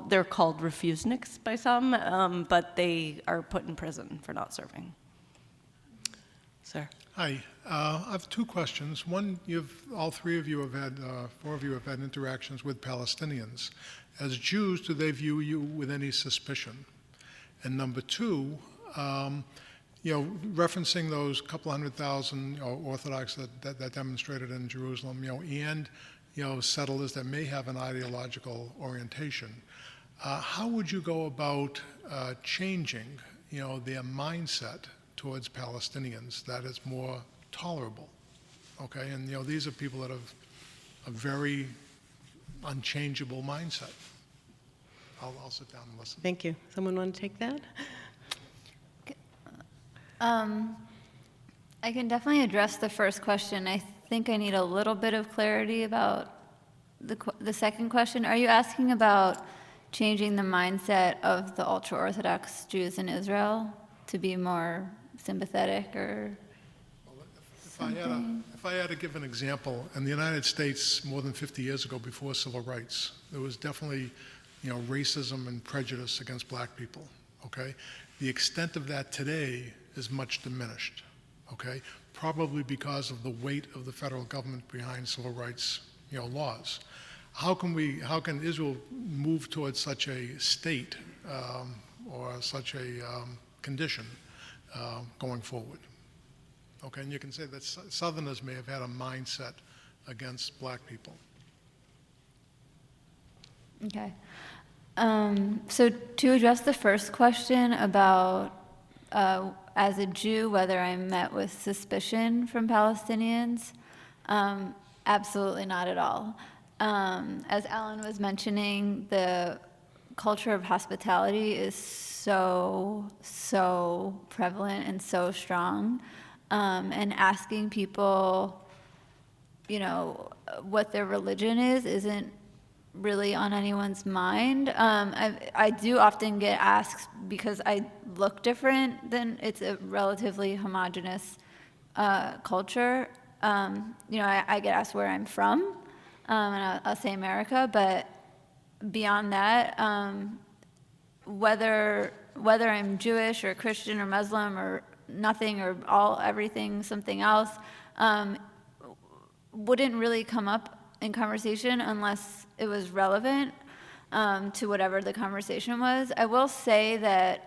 They're called refuseniks by some, but they are put in prison for not serving. Sir. Hi, I have two questions. One, all three of you have had, four of you have had interactions with Palestinians. As Jews, do they view you with any suspicion? And number two, referencing those couple 100,000 Orthodox that demonstrated in Jerusalem, and settlers that may have an ideological orientation, how would you go about changing, their mindset towards Palestinians that is more tolerable? Okay, and these are people that have a very unchangeable mindset. I'll sit down and listen. Thank you. Someone want to take that? I can definitely address the first question. I think I need a little bit of clarity about the second question. Are you asking about changing the mindset of the ultra-Orthodox Jews in Israel to be more sympathetic or something? If I had to give an example, in the United States more than 50 years ago, before civil rights, there was definitely racism and prejudice against black people, okay? The extent of that today is much diminished, okay? Probably because of the weight of the federal government behind civil rights laws. How can Israel move towards such a state or such a condition going forward? Okay, and you can say that Southerners may have had a mindset against black people. Okay. So to address the first question about, as a Jew, whether I'm met with suspicion from Palestinians, absolutely not at all. As Alan was mentioning, the culture of hospitality is so prevalent and so strong. And asking people, what their religion isn't really on anyone's mind. I do often get asked because I look different than it's a relatively homogenous culture. I get asked where I'm from, and I'll say America, but beyond that, whether I'm Jewish or Christian or Muslim or nothing or everything, something else, wouldn't really come up in conversation unless it was relevant to whatever the conversation was. I will say that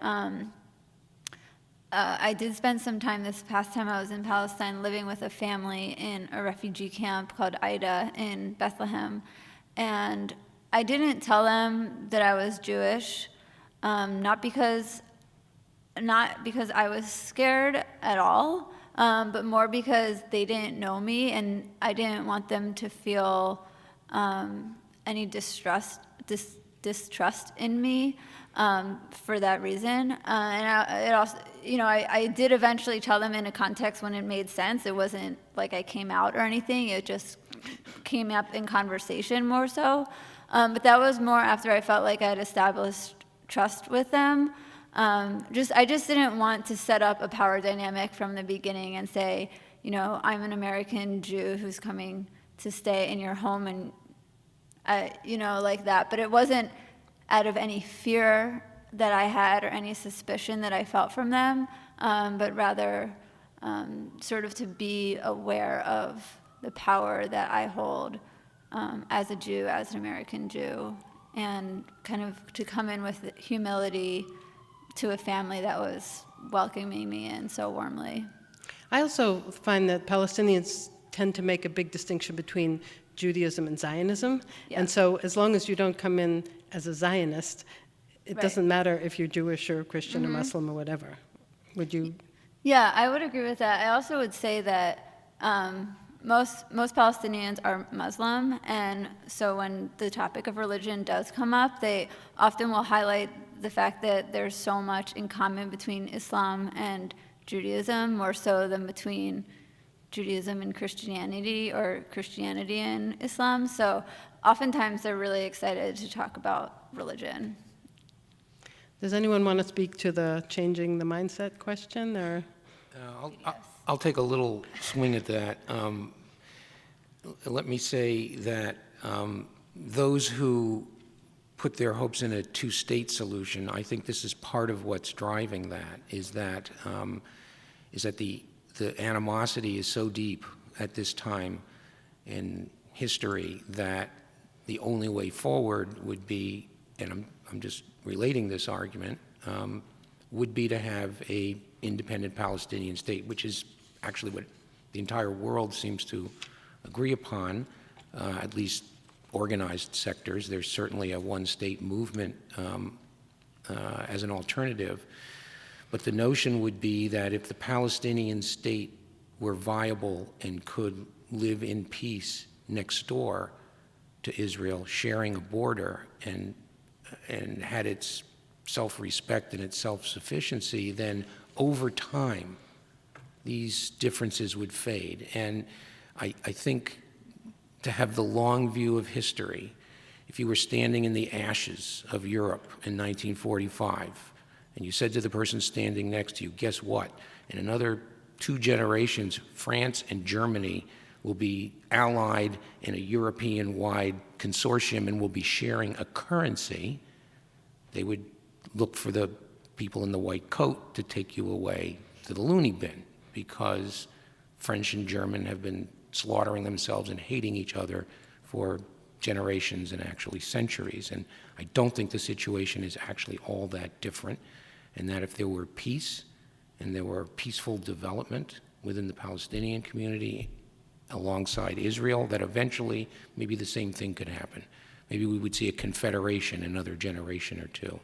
I did spend some time this past time I was in Palestine living with a family in a refugee camp called Ida in Bethlehem, and I didn't tell them that I was Jewish, not because I was scared at all, but more because they didn't know me, and I didn't want them to feel any distrust in me for that reason. And it also, I did eventually tell them in a context when it made sense. It wasn't like I came out or anything. It just came up in conversation more so. But that was more after I felt like I had established trust with them. I just didn't want to set up a power dynamic from the beginning and say, I'm an American Jew who's coming to stay in your home, and like that. But it wasn't out of any fear that I had or any suspicion that I felt from them, but rather sort of to be aware of the power that I hold as a Jew, as an American Jew, and kind of to come in with humility to a family that was welcoming me in so warmly. I also find that Palestinians tend to make a big distinction between Judaism and Zionism. Yeah. And so as long as you don't come in as a Zionist, it Right. doesn't matter if you're Jewish or Christian or Muslim or whatever. Would you? Yeah, I would agree with that. I also would say that most Palestinians are Muslim, and so when the topic of religion does come up, they often will highlight the fact that there's so much in common between Islam and Judaism, more so than between Judaism and Christianity or Christianity and Islam. So oftentimes they're really excited to talk about religion. Does anyone want to speak to the changing the mindset question, or? I'll take a little swing at that. Let me say that those who put their hopes in a two-state solution, I think this is part of what's driving that, is that the animosity is so deep at this time in history that the only way forward would be, and I'm just relating this argument, would be to have a independent Palestinian state, which is actually what the entire world seems to agree upon, at least organized sectors. There's certainly a one-state movement as an alternative. But the notion would be that if the Palestinian state were viable and could live in peace next door to Israel, sharing a border, and had its self-respect and its self-sufficiency, then over time, these differences would fade. And I think to have the long view of history, if you were standing in the ashes of Europe in 1945, and you said to the person standing next to you, guess what? In another 2 generations, France and Germany will be allied in a European-wide consortium and will be sharing a currency. They would look for the people in the white coat to take you away to the loony bin, because French and German have been slaughtering themselves and hating each other for generations and actually centuries. And I don't think the situation is actually all that different, and that if there were peace and there were peaceful development within the Palestinian community alongside Israel, that eventually maybe the same thing could happen. Maybe we would see a confederation in another generation or two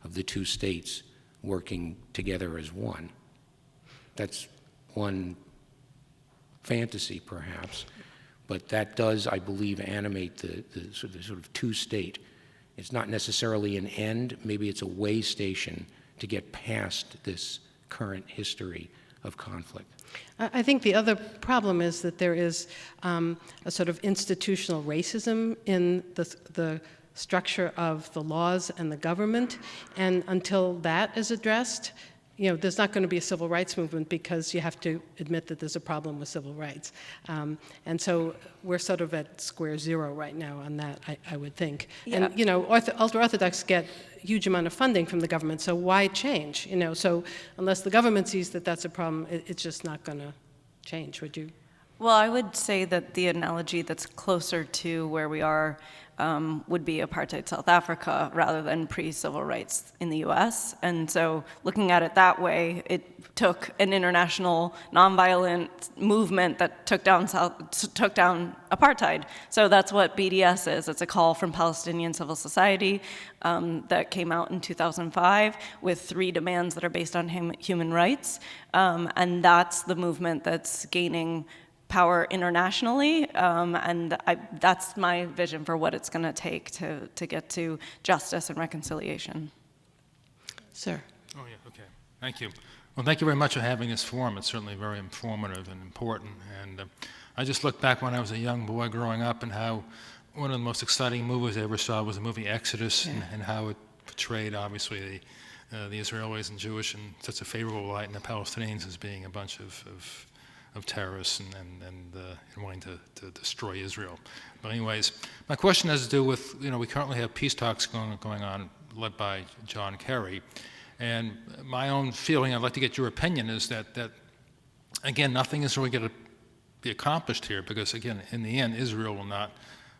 of the two states working together as one. That's one fantasy, perhaps, but that does, I believe, animate the sort of two-state. It's not necessarily an end, maybe it's a way station to get past this current history of conflict. I think the other problem is that there is a sort of institutional racism in the structure of the laws and the government, and until that is addressed, there's not going to be a civil rights movement, because you have to admit that there's a problem with civil rights. And so we're sort of at square zero right now on that, I would think. Yeah. And, ultra-Orthodox get a huge amount of funding from the government, so why change? So unless the government sees that that's a problem, it's just not going to change, would you? Well, I would say that the analogy that's closer to where we are would be apartheid South Africa rather than pre-civil rights in the US. And so looking at it that way, it took an international nonviolent movement that took down apartheid. So that's what BDS is. It's a call from Palestinian civil society that came out in 2005 with 3 demands that are based on human rights. And that's the movement that's gaining power internationally, and that's my vision for what it's going to take to get to justice and reconciliation. Sir. Oh, yeah, okay. Thank you. Well, thank you very much for having this forum. It's certainly very informative and important. And I just looked back when I was a young boy growing up and how one of the most exciting movies I ever saw was the movie Exodus, and how it portrayed, obviously, the Israelis and Jewish in such a favorable light, and the Palestinians as being a bunch of terrorists and wanting to destroy Israel. But anyways, my question has to do with, we currently have peace talks going on led by John Kerry. And my own feeling, I'd like to get your opinion, is that again, nothing is really going to be accomplished here because, again, in the end, Israel will not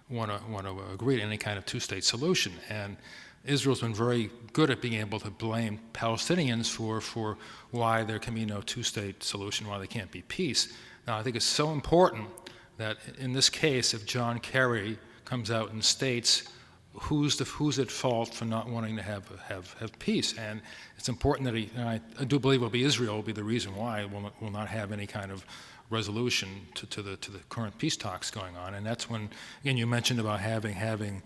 want to agree to any kind of two-state solution. And Israel's been very good at being able to blame Palestinians for why there can be no two-state solution, why there can't be peace. Now, I think it's so important that in this case, if John Kerry comes out and states who's at fault for not wanting to have peace, and it's important that I do believe it'll be Israel will be the reason why we'll not have any kind of resolution to the current peace talks going on. And that's when, again, you mentioned about having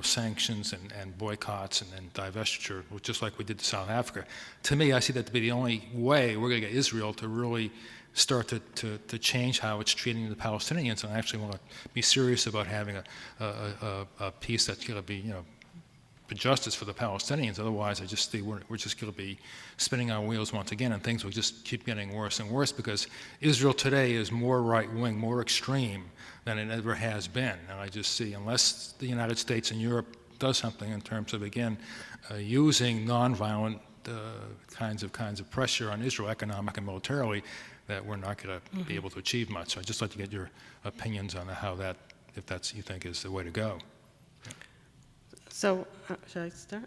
sanctions and boycotts and divestiture, just like we did to South Africa. To me, I see that to be the only way we're going to get Israel to really start to change how it's treating the Palestinians, and I actually want to be serious about having a peace that's going to be, for justice for the Palestinians. Otherwise, I just think we're just going to be spinning our wheels once again, and things will just keep getting worse and worse because Israel today is more right-wing, more extreme than it ever has been. And I just see, unless the United States and Europe does something in terms of, again, using nonviolent kinds of pressure on Israel, economic and militarily, that we're not going to be able to achieve much. So I'd just like to get your opinions on how that, if that's you think is the way to go. So, should I start?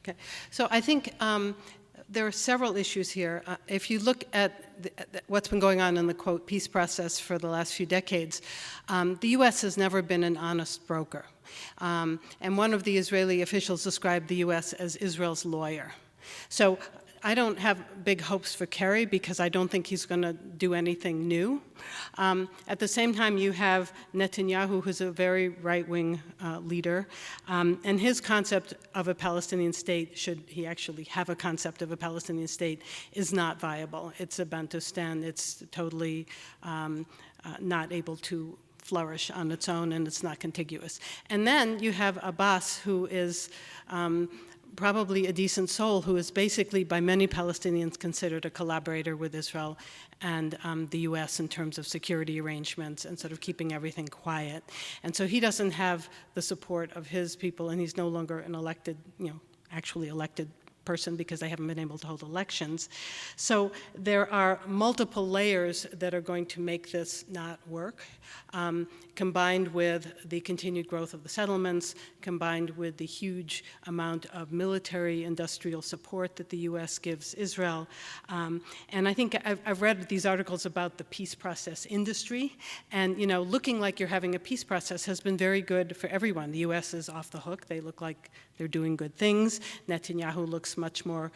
Okay. So I think there are several issues here. If you look at what's been going on in the, quote, peace process for the last few decades, the U.S. has never been an honest broker. And one of the Israeli officials described the U.S. as Israel's lawyer. So I don't have big hopes for Kerry because I don't think he's going to do anything new. At the same time, you have Netanyahu, who's a very right-wing leader, and his concept of a Palestinian state, should he actually have a concept of a Palestinian state, is not viable. It's a Bantustan. It's totally not able to flourish on its own, and it's not contiguous. And then you have Abbas, who is probably a decent soul, who is basically by many Palestinians considered a collaborator with Israel and the U.S. in terms of security arrangements and sort of keeping everything quiet. And so he doesn't have the support of his people, and he's no longer an elected, actually elected person because they haven't been able to hold elections. So there are multiple layers that are going to make this not work, combined with the continued growth of the settlements, combined with the huge amount of military industrial support that the U.S. gives Israel. And I think I've read these articles about the peace process industry, and looking like you're having a peace process has been very good for everyone. The U.S. is off the hook. They look like they're doing good things. Netanyahu looks much more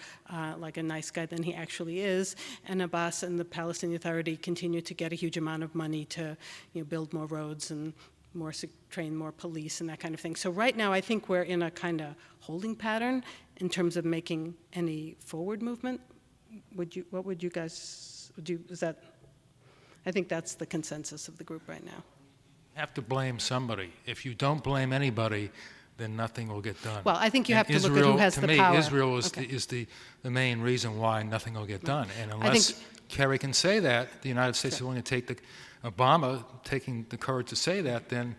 like a nice guy than he actually is. And Abbas and the Palestinian Authority continue to get a huge amount of money to build more roads and train more police and that kind of thing. So right now I think we're in a kind of holding pattern in terms of making any forward movement. What would you guys, I think that's the consensus of the group right now. You have to blame somebody. If you don't blame anybody, then nothing will get done. Well, I think you have to Israel, look at who has the power. To me, Israel is the main reason why nothing will get done. And unless Kerry can say that, the United States is willing to take Obama taking the courage to say that, then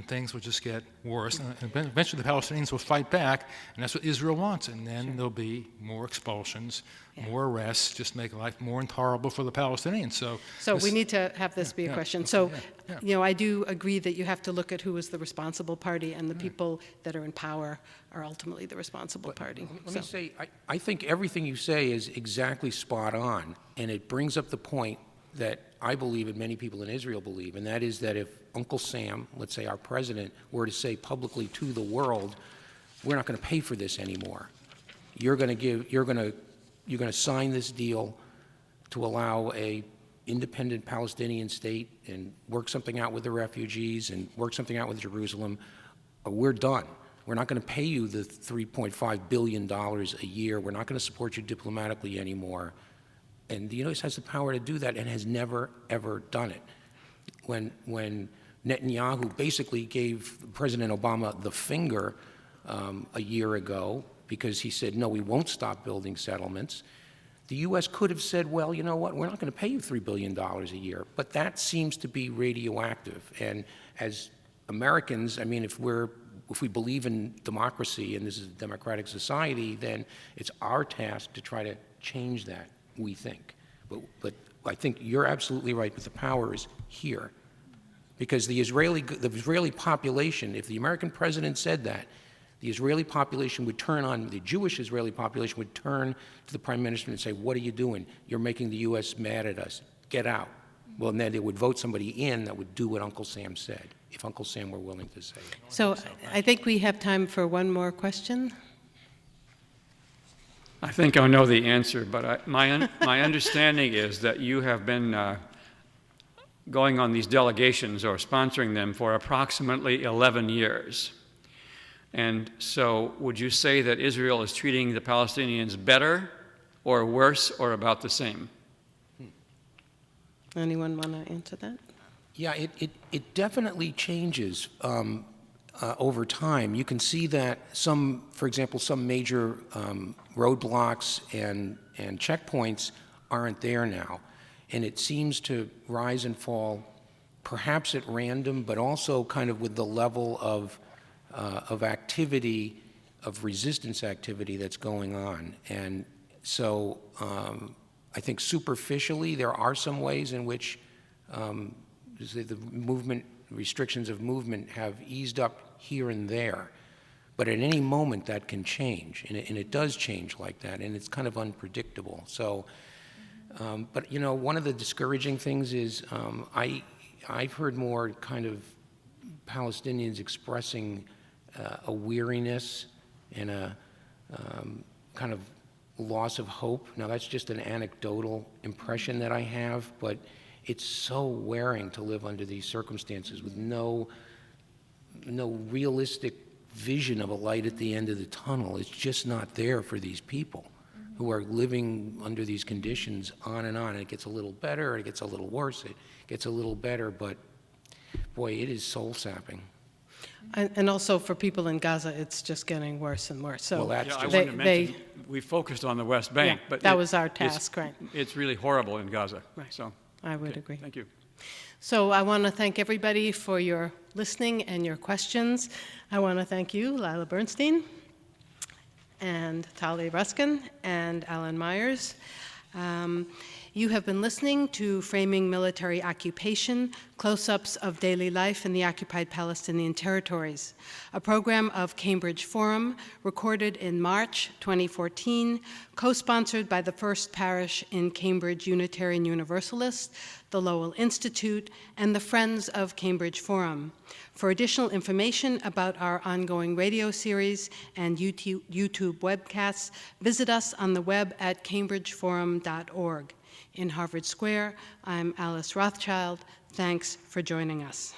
things will just get worse. And eventually the Palestinians will fight back, and that's what Israel wants. And then there'll be more expulsions, more arrests, just make life more intolerable for the Palestinians. So we need to have this be a question. So, I do agree that you have to look at who is the responsible party, and the people that are in power are ultimately the responsible party. Let me say, I think everything you say is exactly spot on, and it brings up the point that I believe and many people in Israel believe, and that is that if Uncle Sam, let's say our president, were to say publicly to the world, we're not going to pay for this anymore. You're going to sign this deal to allow a independent Palestinian state and work something out with the refugees and work something out with Jerusalem, we're done. We're not going to pay you the $3.5 billion a year. We're not going to support you diplomatically anymore. And the U.S. has the power to do that and has never, ever done it. When Netanyahu basically gave President Obama the finger a year ago because he said, no, we won't stop building settlements, the U.S. could have said, well, you know what, we're not going to pay you $3 billion a year. But that seems to be radioactive. And as Americans, I mean, if we believe in democracy and this is a democratic society, then it's our task to try to change that, we think. But I think you're absolutely right, but the power is here. Because the Israeli population, if the American president said that, the Israeli population would turn on, the Jewish Israeli population would turn to the prime minister and say, what are you doing? You're making the U.S. mad at us. Get out. Well, and then they would vote somebody in that would do what Uncle Sam said, if Uncle Sam were willing to say it. So I think we have time for one more question. I think I know the answer, but my understanding is that you have been going on these delegations or sponsoring them for approximately 11 years. And so would you say that Israel is treating the Palestinians better or worse or about the same? Anyone want to answer that? Yeah, it definitely changes over time. You can see that for example, some major roadblocks and checkpoints aren't there now. And it seems to rise and fall perhaps at random, but also kind of with the level of activity, of resistance activity that's going on. And so I think superficially there are some ways in which the restrictions of movement have eased up here and there. But at any moment that can change, and it does change like that, and it's kind of unpredictable. So, but you know, one of the discouraging things is I've heard more kind of Palestinians expressing a weariness and a kind of loss of hope. Now that's just an anecdotal impression that I have, but it's so wearing to live under these circumstances with no realistic vision of a light at the end of the tunnel. It's just not there for these people who are living under these conditions on and on. And it gets a little better, it gets a little worse, it gets a little better, but boy, it is soul-sapping. And also for people in Gaza, it's just getting worse and worse. So well, that's Yeah, I just, wanted to mention, we focused on the West Bank, Yeah, but that was our task, right. It's really horrible in Gaza. Right. So, I would okay, agree. Thank you. So I want to thank everybody for your listening and your questions. I want to thank you, Laila Bernstein, and Tali Ruskin, and Alan Meyers. You have been listening to Framing Military Occupation, Close-Ups of Daily Life in the Occupied Palestinian Territories, a program of Cambridge Forum recorded in March 2014, co-sponsored by the First Parish in Cambridge Unitarian Universalist, the Lowell Institute, and the Friends of Cambridge Forum. For additional information about our ongoing radio series and YouTube webcasts, visit us on the web at cambridgeforum.org. In Harvard Square, I'm Alice Rothchild. Thanks for joining us.